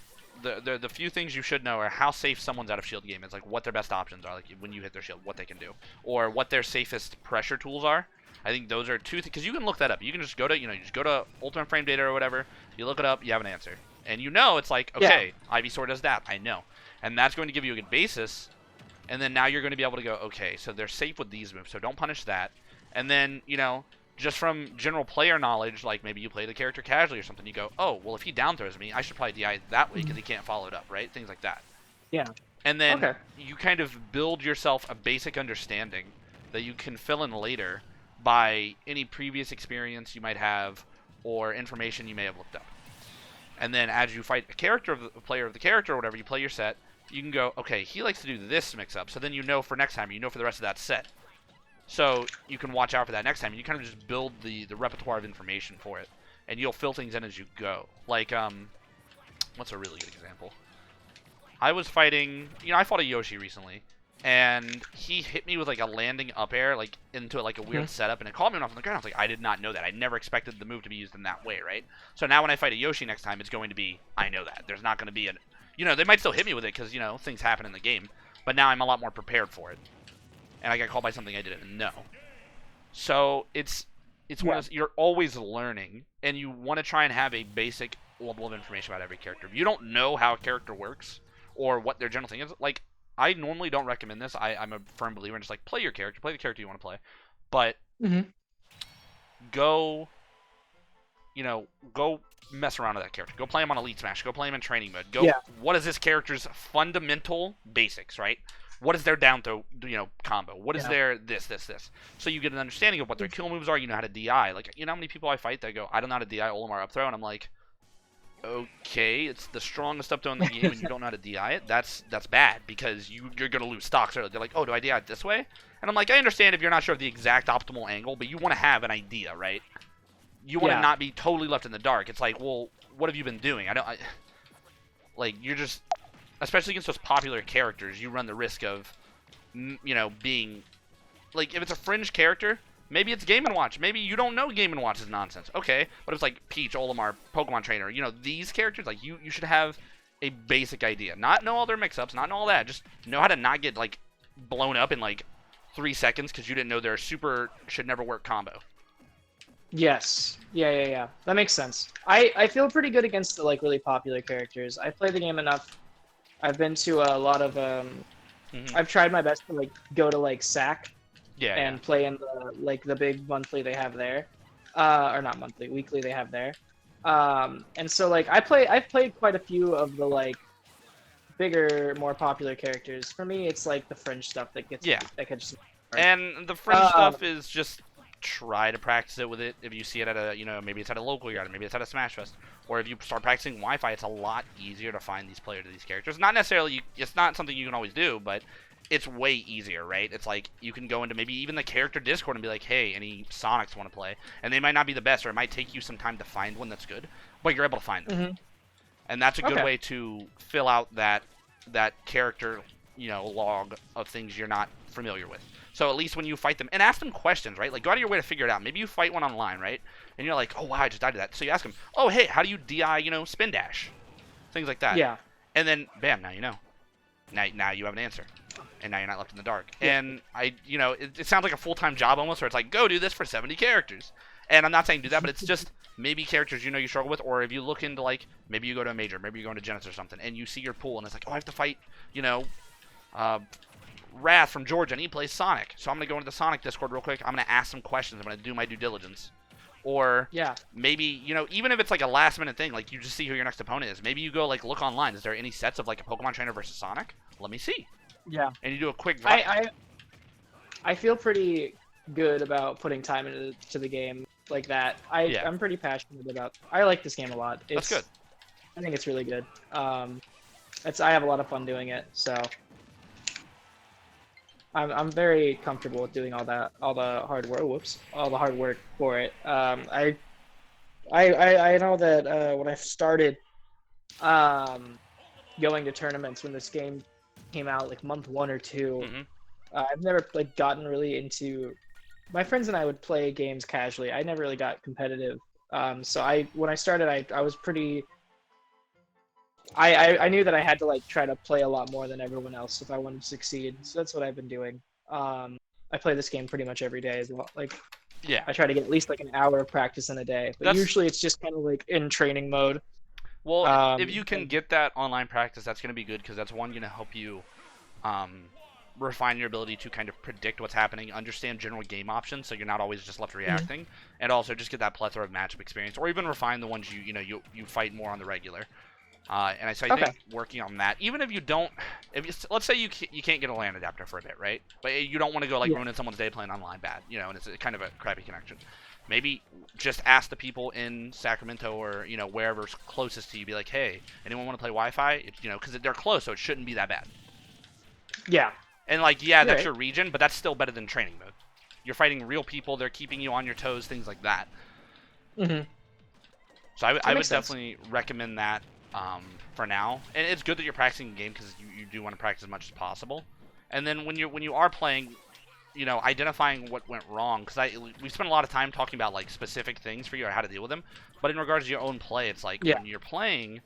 the few things you should know are how safe someone's out of shield game is, like what their best options are, like when you hit their shield, what they can do, or what their safest pressure tools are. I think those are two things, because you can look that up. You can just go to, you just go to Ultimate Frame Data or whatever. You look it up, you have an answer, and it's like, okay, Ivysaur does that. I know, and that's going to give you a good basis. And then now you're going to be able to go, okay, so they're safe with these moves, so don't punish that. And then, just from general player knowledge, like maybe you play the character casually or something, you go, oh, well, if he down throws me, I should probably DI that way because he can't follow it up, right? Things like that. Yeah. And then you kind of build yourself a basic understanding that you can fill in later by any previous experience you might have or information you may have looked up. And then as you fight a player of the character or whatever, you play your set, you can go, okay, he likes to do this mix-up, so then for next time, for the rest of that set. So you can watch out for that next time. You kind of just build the repertoire of information for it, and you'll fill things in as you go. Like, what's a really good example? I was fighting, I fought a Yoshi recently, and he hit me with like a landing up air, like into like a weird setup, and it caught me off on the ground. I was like, I did not know that. I never expected the move to be used in that way, right? So now when I fight a Yoshi next time, it's going to be, I know that. There's not going to be they might still hit me with it because things happen in the game, but now I'm a lot more prepared for it. And I got called by something I didn't know. So it's one of those, you're always learning, and you want to try and have a basic level of information about every character. If you don't know how a character works or what their general thing is, like, I normally don't recommend this. I'm a firm believer in just like play your character, play the character you want to play, but go you know, go mess around with that character. Go play him on Elite Smash. Go play him in training mode. Go. Yeah. What is this character's fundamental basics, right? What is their down throw, combo? What is their this? So you get an understanding of what their kill moves are. You know how to DI. Like, you know how many people I fight that go, I don't know how to DI Olimar up throw, and I'm like, okay, it's the strongest up throw in the game, and you don't know how to DI it. That's bad because you're gonna lose stocks. They're like, oh, do I DI it this way? And I'm like, I understand if you're not sure of the exact optimal angle, but you want to have an idea, right? You want to not be totally left in the dark. It's like, well, what have you been doing? Like, you're just, especially against those popular characters, you run the risk of, being, like, if it's a fringe character, maybe it's Game & Watch. Maybe you don't know Game & Watch is nonsense. Okay, but if it's like Peach, Olimar, Pokemon Trainer, these characters, like, you should have a basic idea. Not know all their mix-ups, not know all that. Just know how to not get, like, blown up in, like, 3 seconds because you didn't know their super should never work combo. Yes. Yeah. That makes sense. I feel pretty good against the, like, really popular characters. I play the game enough. I've been to a lot of, I've tried my best to, like, go to, like, SAC and play in the, like, the big monthly they have there. Or not monthly, weekly they have there. And so, like, I've played quite a few of the, like, bigger, more popular characters. For me, it's, like, the fringe stuff that gets that catches me. And the fringe stuff is just try to practice it with it. If you see it at a, maybe it's at a local yard, maybe it's at a Smash Fest, or if you start practicing Wi-Fi, it's a lot easier to find these players to these characters. Not necessarily, it's not something you can always do, but it's way easier, right? It's like you can go into maybe even the character Discord and be like, hey, any Sonics want to play? And they might not be the best, or it might take you some time to find one that's good, but you're able to find them. And that's a good way to fill out that character, log of things you're not familiar with. So at least when you fight them, and ask them questions, right? Like, go out of your way to figure it out. Maybe you fight one online, right? And you're like, oh, wow, I just died to that. So you ask them, oh, hey, how do you DI, spin dash? Things like that. Yeah. And then, bam, now you know. Now you have an answer. And now you're not left in the dark. Yeah. And it sounds like a full-time job almost, where it's like, go do this for 70 characters. And I'm not saying do that, but it's just maybe characters you struggle with, or if you look into, like, maybe you go to a major, maybe you go into Genesis or something, and you see your pool, and it's like, oh, I have to fight, Wrath from Georgia, and he plays Sonic. So I'm going to go into the Sonic Discord real quick. I'm going to ask some questions. I'm going to do my due diligence. Or maybe, even if it's like a last-minute thing, like you just see who your next opponent is. Maybe you go, like, look online. Is there any sets of, like, a Pokemon Trainer versus Sonic? Let me see. Yeah. And you do a quick... I feel pretty good about putting time into the game like that. I'm pretty passionate about... I like this game a lot. That's good. I think it's really good. I have a lot of fun doing it, so... I'm very comfortable with doing all the hard work. All the hard work for it. I know that when I started going to tournaments when this game came out, like month 1 or 2, I've never like gotten really into. My friends and I would play games casually. I never really got competitive. So when I started, I was pretty. I knew that I had to like try to play a lot more than everyone else if I wanted to succeed. So that's what I've been doing. I play this game pretty much every day as well. Like, I try to get at least like an hour of practice in a day. But usually it's just kind of like in training mode. Well, if you can get that online practice, that's going to be good because that's going to help you refine your ability to kind of predict what's happening, understand general game options, so you're not always just left reacting, and also just get that plethora of matchup experience, or even refine the ones you fight more on the regular. And I think working on that, even if you don't, let's say you can't get a LAN adapter for a bit, right? But you don't want to go like ruining someone's day playing online bad, and it's kind of a crappy connection. Maybe just ask the people in Sacramento or wherever's closest to you, be like, hey, anyone want to play Wi-Fi? Because they're close, so it shouldn't be that bad. Yeah. And like, that's your region, but that's still better than training mode. You're fighting real people; they're keeping you on your toes, things like that. So I would definitely recommend that. For now, and it's good that you're practicing the game because you do want to practice as much as possible. And then when you are playing, identifying what went wrong, because we spent a lot of time talking about like specific things for you or how to deal with them. But in regards to your own play, it's like when you're playing,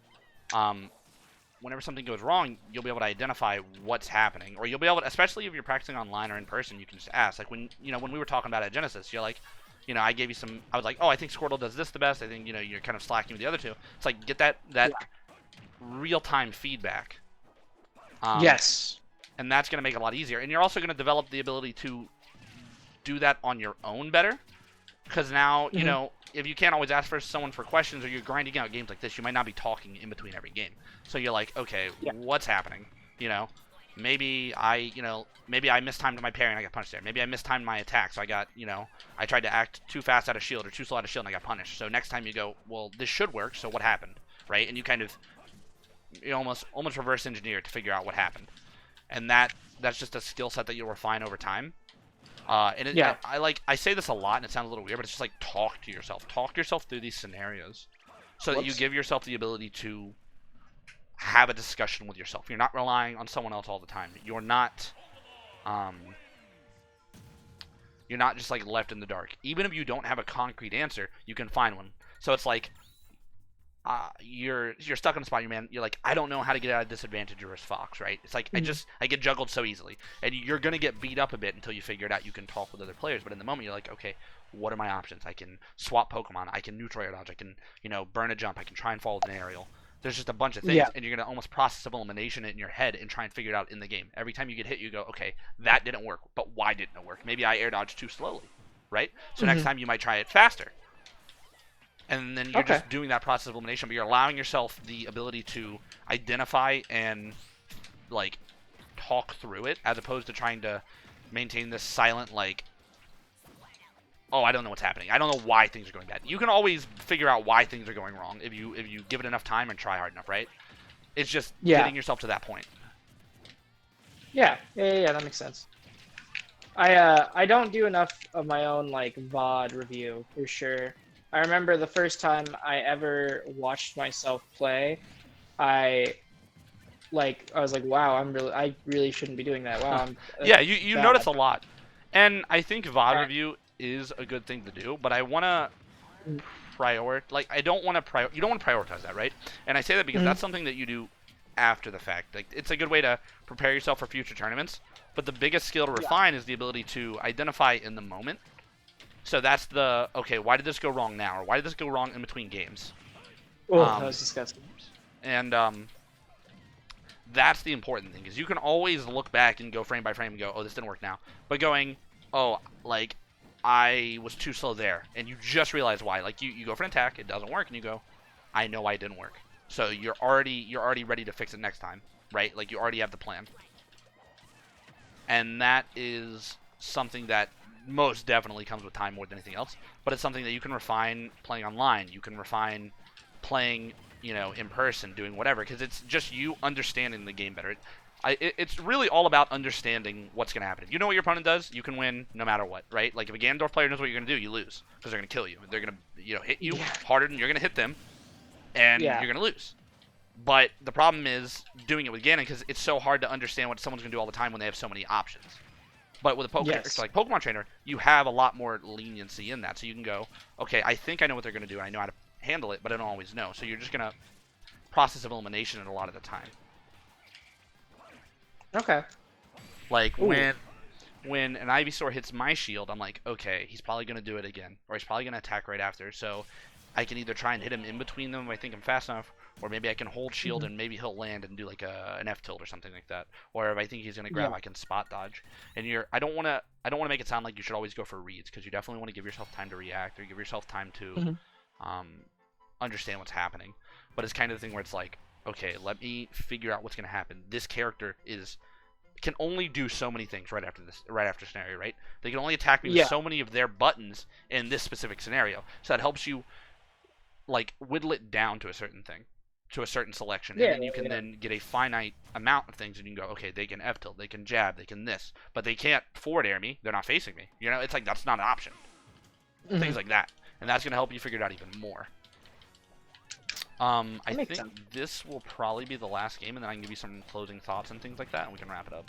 whenever something goes wrong, you'll be able to identify what's happening, or you'll be able to, especially if you're practicing online or in person, you can just ask. Like when we were talking about at Genesis, you're like, I gave you some. I was like, oh, I think Squirtle does this the best. I think you're kind of slacking with the other two. It's like get that real-time feedback. Yes. And that's going to make it a lot easier. And you're also going to develop the ability to do that on your own better. Because now, you Mhm. know, if you can't always ask for someone for questions or you're grinding out games like this, you might not be talking in between every game. So you're like, okay, Yeah. what's happening? You know, maybe I mistimed my parry and I got punished there. Maybe I mistimed my attack, so I got, I tried to act too fast out of shield or too slow out of shield and I got punished. So next time you go, well, this should work, so what happened? Right? And you almost reverse engineer to figure out what happened. And that's just a skill set that you'll refine over time. Yeah. I say this a lot, and it sounds a little weird, but it's just like talk to yourself through these scenarios, so that you Whoops. give yourself the ability to have a discussion with yourself. You're not relying on someone else all the time. Um, you're not just like left in the dark. Even if you don't have a concrete answer, you can find one. So it's like you're stuck in a spot. You're like, I don't know how to get out of disadvantage versus Fox, right? It's like Mhm. I get juggled so easily, and you're gonna get beat up a bit until you figure it out. You can talk with other players, but in the moment you're like, okay, what are my options? I can swap Pokemon, I can neutral air dodge, I can burn a jump, I can try and fall with an aerial. There's just a bunch of Yeah. things, and you're gonna almost process of elimination it in your head and try and figure it out in the game. Every time you get hit, you go, okay, that didn't work, but why didn't it work? Maybe I air dodged too slowly, right? So next Mhm. time you might try it faster, and then you're Okay. just doing that process of elimination, but you're allowing yourself the ability to identify and like talk through it, as opposed to trying to maintain this silent like, oh, I don't know what's happening, I don't know why things are going bad. You can always figure out why things are going wrong if you give it enough time and try hard enough, right? It's just Yeah. getting yourself to that point. Yeah. That makes sense. I don't do enough of my own like VOD review for sure. I remember the first time I ever watched myself play, I I was like, wow, I really shouldn't be doing that. Wow, that's Yeah, you notice bad. a lot, and I think VOD I, review is a good thing to do, but I want to mm, I don't want to you don't want to prioritize that, right? And I say that because mhm. that's something that you do after the fact. Like, it's a good way to prepare yourself for future tournaments, but the biggest skill to Yeah. refine is the ability to identify in the moment. So that's the, okay, why did this go wrong now, or why did this go wrong in between games? Oh, that um was disgusting. and That's the important thing, is you can always look back and go frame by frame and go, oh, this didn't work now. But going, oh, like, I was too slow there, and you just realize why. Like, you go for an attack, it doesn't work, and you go, I know why it didn't work. So you're already ready to fix it next time, right? Like, you already have the plan. And that is something that most definitely comes with time more than anything else. But it's something that you can refine playing online. You can refine playing, in person, doing whatever, because it's just you understanding the game better. It's really all about understanding what's going to happen. If you know what your opponent does, you can win no matter what, right? Like, if a Ganondorf player knows what you're going to do, you lose, because they're going to kill you. They're going to, hit you Yeah. harder than you're going to hit them, and Yeah. you're going to lose. But the problem is doing it with Ganon, because it's so hard to understand what someone's going to do all the time when they have so many options. But with a character Yes. like Pokemon Trainer, you have a lot more leniency in that. So you can go, okay, I think I know what they're going to do, and I know how to handle it, but I don't always know. So you're just going to process of elimination it a lot of the time. Okay. Like, Ooh. when an Ivysaur hits my shield, I'm like, okay, he's probably going to do it again, or he's probably going to attack right after. So I can either try and hit him in between them if I think I'm fast enough, or maybe I can hold shield Mhm. and maybe he'll land and do like an F tilt or something like that. Or if I think he's going to grab, Yeah. I can spot dodge. And I don't want to make it sound like you should always go for reads, because you definitely want to give yourself time to react, or give yourself time to Mhm. um, understand what's happening. But it's kind of the thing where it's like, okay, let me figure out what's going to happen. This character can only do so many things right after scenario, right? They can only attack me with Yeah. so many of their buttons in this specific scenario. So that helps you like whittle it down to a certain thing, to a certain selection, and Yeah. then you can Yeah. then get a finite amount of things, and you can go, okay, they can F tilt, they can jab, they can this, but they can't forward air me. They're not facing me. It's like, that's not an option. Mhm. Things like that, and that's gonna help you figure it out even more. I That makes think sense. this will probably be the last game, and then I can give you some closing thoughts and things like that, and we can wrap it up.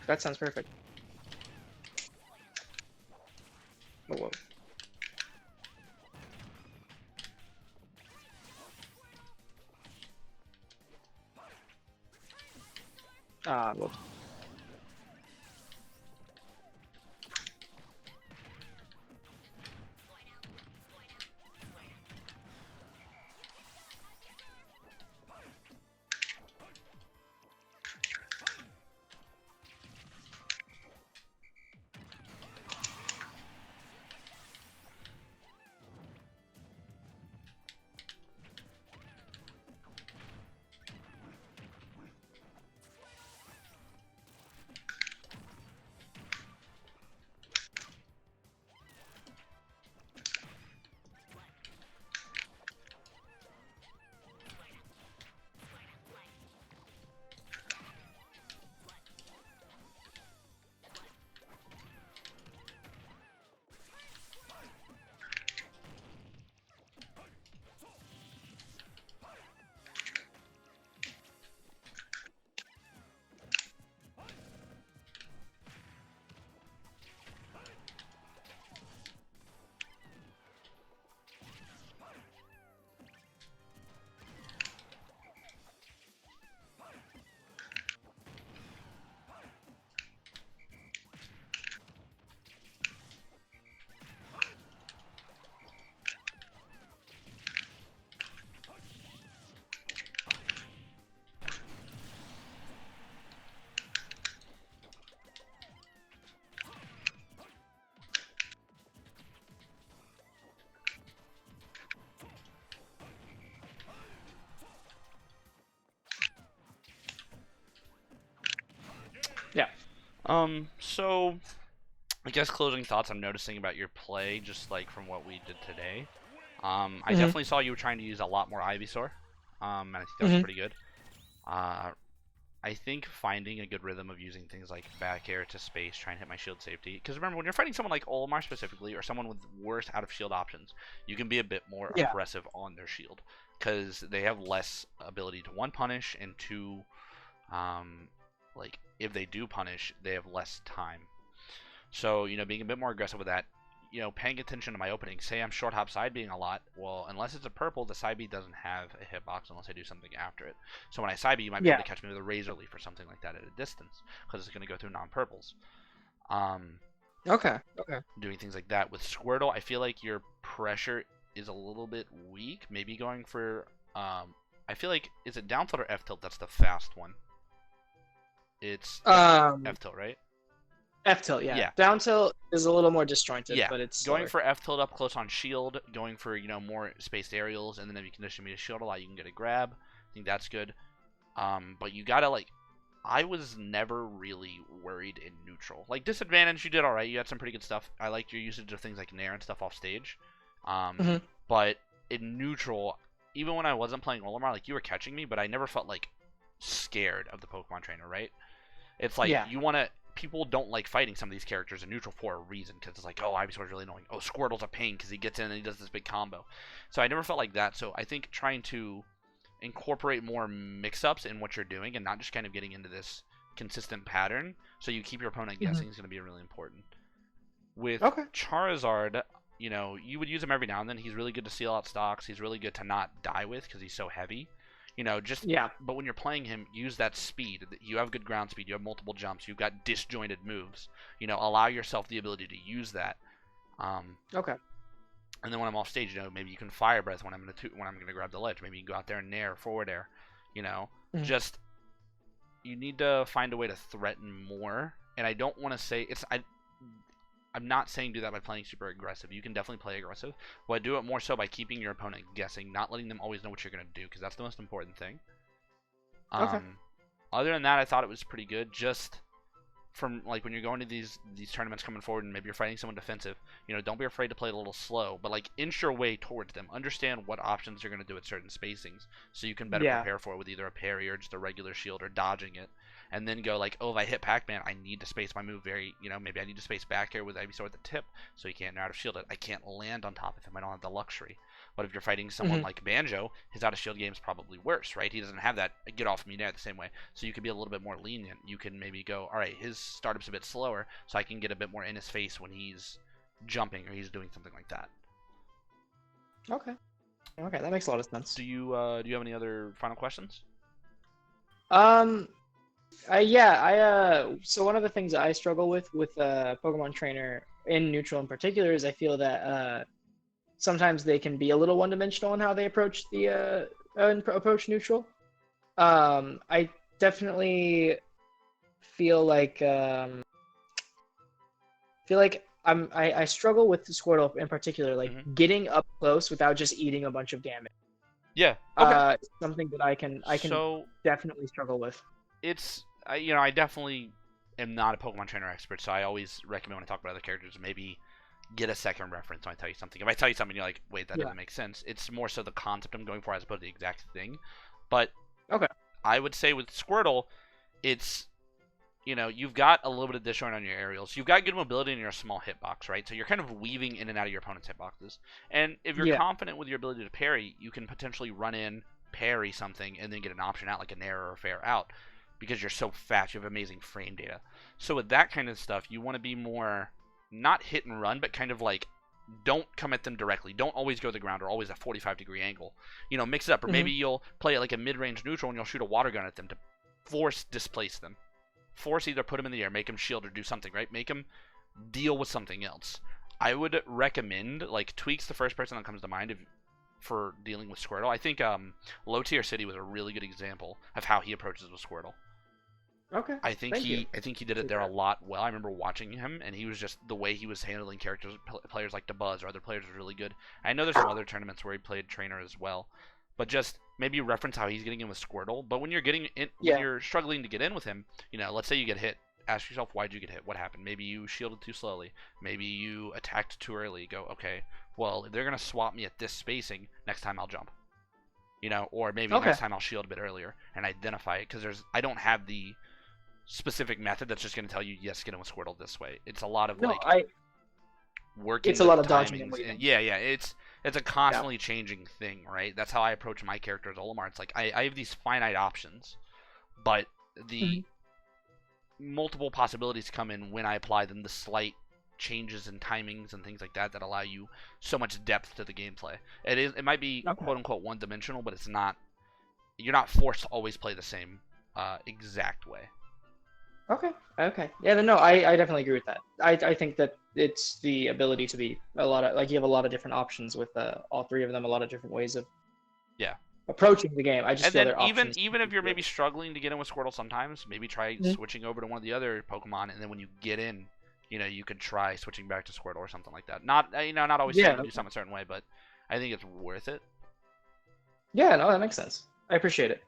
That sounds perfect. Oh, whoa. Whoops. Yeah. So I guess closing thoughts I'm noticing about your play, just like from what we did today. I Hmm. definitely saw you were trying to use a lot more Ivysaur. And I think that was Hmm. pretty good. Uh, I think finding a good rhythm of using things like back air to space, trying to hit my shield safety. Because remember, when you're fighting someone like Olimar specifically, or someone with worse out of shield options, you can be a bit more Yeah. aggressive on their shield. Because they have less ability to one punish, and two, like if they do punish, they have less time. So, being a bit more aggressive with that, paying attention to my opening. Say I'm short hop side being a lot. Well, unless it's a purple, the side B doesn't have a hitbox unless I do something after it. So when I side B, you might be able Yeah. to catch me with a razor leaf or something like that at a distance because it's going to go through non-purples. Um, Okay. Okay. Doing things like that with Squirtle, I feel like your pressure is a little bit weak. Maybe going for, I feel like is it down tilt or F tilt? That's the fast one. It's Um, F tilt, right? F tilt, yeah. Yeah, Down tilt is a little more disjointed, yeah, but it's going slower. for F tilt up close on shield, going for more spaced aerials, and then if you condition me to shield a lot, you can get a grab. I think that's good. But you gotta like, I was never really worried in neutral. Like disadvantage, you did all right. You had some pretty good stuff. I liked your usage of things like Nair and stuff off stage. Um, Hmm. but in neutral, even when I wasn't playing Olimar, like you were catching me, but I never felt like scared of the Pokemon trainer, right? It's like Yeah. you want to. People don't like fighting some of these characters in neutral for a reason, because it's like, oh, Ivysaur's really annoying. Oh, Squirtle's a pain because he gets in and he does this big combo. So I never felt like that. So I think trying to incorporate more mix-ups in what you're doing and not just kind of getting into this consistent pattern, so you keep your opponent Hmm. guessing, is going to be really important. With Okay. Charizard, you would use him every now and then. He's really good to seal out stocks. He's really good to not die with because he's so heavy. Just Yeah. but when you're playing him, use that speed. You have good ground speed. You have multiple jumps. You've got disjointed moves. Allow yourself the ability to use that. Um, Okay. and then when I'm off stage, maybe you can fire breath when I'm gonna grab the ledge. Maybe you can go out there and nair, forward air. Mhm. Just you need to find a way to threaten more. And I don't want to say I'm not saying do that by playing super aggressive. You can definitely play aggressive, but do it more so by keeping your opponent guessing, not letting them always know what you're gonna do, because that's the most important thing. Okay. Um, Other than that, I thought it was pretty good. Just from like when you're going to these tournaments coming forward, and maybe you're fighting someone defensive, don't be afraid to play it a little slow, but like inch your way towards them. Understand what options you're going to do at certain spacings, so you can better Yeah. prepare for it with either a parry or just a regular shield or dodging it. And then go like, oh, if I hit Pac-Man, I need to space my move very, maybe I need to space back here with Ivysaur at the tip, so he can't out of shield it. I can't land on top of him. I don't have the luxury. But if you're fighting someone Hmm. like Banjo, his out of shield game is probably worse, right? He doesn't have that get off me there the same way. So you can be a little bit more lenient. You can maybe go, all right, his startup's a bit slower, so I can get a bit more in his face when he's jumping or he's doing something like that. Okay. Okay. That makes a lot of sense. Do you have any other final questions? Um, yeah, so one of the things I struggle with Pokemon Trainer in neutral in particular is I feel that sometimes they can be a little one-dimensional in how they approach the approach neutral. I definitely feel like I struggle with the Squirtle in particular, like Mm-hmm. getting up close without just eating a bunch of damage. Yeah. Okay. Something that I can So definitely struggle with. I definitely am not a Pokemon trainer expert, so I always recommend when I talk about other characters maybe get a second reference when I tell you something. If I tell you something, you're like, wait, that Yeah. doesn't make sense. It's more so the concept I'm going for as opposed to the exact thing. But Okay. I would say with Squirtle, it's you've got a little bit of disjoint on your aerials. You've got good mobility in your small hitbox, right? So you're kind of weaving in and out of your opponent's hitboxes. And if you're Yeah. confident with your ability to parry, you can potentially run in, parry something, and then get an option out like a nair or a fair out because you're so fast. You have amazing frame data. So with that kind of stuff, you want to be more not hit and run, but kind of like don't come at them directly. Don't always go to the ground or always a 45-degree angle. Mix it up. Or Hmm. maybe you'll play it like a mid-range neutral and you'll shoot a water gun at them to force displace them. Force either put them in the air, make them shield, or do something, right? Make them deal with something else. I would recommend like Tweak's the first person that comes to mind for dealing with Squirtle. I think Low Tier City was a really good example of how he approaches with Squirtle. Okay. Thank you. I think he did it Appreciate there a that. lot well. I remember watching him, and he was just the way he was handling characters, players like DeBuzz or other players was really good. I know there's some other tournaments where he played trainer as well, but just maybe reference how he's getting in with Squirtle. But when you're getting in, when Yeah. you're struggling to get in with him, let's say you get hit ask yourself, why'd you get hit? What happened? Maybe you shielded too slowly. Maybe you attacked too early. Go, okay, well, if they're gonna swap me at this spacing, next time I'll jump. Or maybe Okay. next time I'll shield a bit earlier and identify it, because I don't have the specific method that's just gonna tell you, yes, get in with Squirtle this way. It's a lot of No, like working it's a the lot of dodging and timings. waiting. Yeah, it's a constantly changing thing, right? That's how I approach my character as Olimar. It's like I have these finite options, but the multiple possibilities come in when I apply them, the slight changes in timings and things like that that allow you so much depth to the gameplay. It might be Okay. quote unquote one dimensional, but it's not. You're not forced to always play the same exact way. Okay. Okay. Yeah. No, I definitely agree with that. I think that it's the ability to be a lot of like you have a lot of different options with all three of them, a lot of different ways of Yeah. approaching the game. I just And feel then their options. even if you're maybe struggling to get in with Squirtle sometimes, maybe try switching over to one of the other Pokemon, and then when you get in, you could try switching back to Squirtle or something like that. Not not always saying to do something a certain way, but I think it's worth it. Yeah. No, that makes sense. I appreciate it.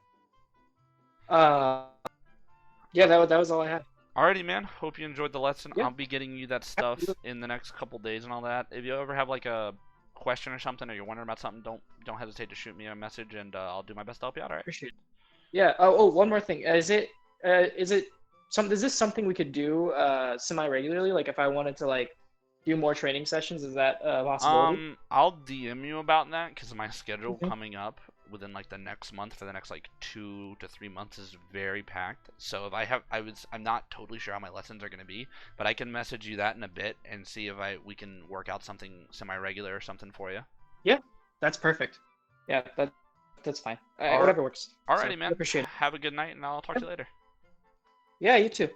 Yeah. That was all I had. Alrighty, man. Hope you enjoyed the lesson. Yeah. I'll be getting you that stuff in the next couple days and all that. If you ever have like a question or something, or you're wondering about something, don't hesitate to shoot me a message, and I'll do my best to help you out. All right. Appreciate it. Yeah. One more thing. Is this something we could do semi regularly? Like if I wanted to like do more training sessions, is that a possibility? I'll DM you about that because my schedule coming up within like the next month for the next like 2 to 3 months is very packed. So if I'm not totally sure how my lessons are going to be, but I can message you that in a bit and see if we can work out something semi regular or something for you. Yeah, that's perfect. Yeah, that's fine. Whatever works. Alrighty, So, man. I appreciate it. Have a good night, and I'll talk to you later. Yeah, you too.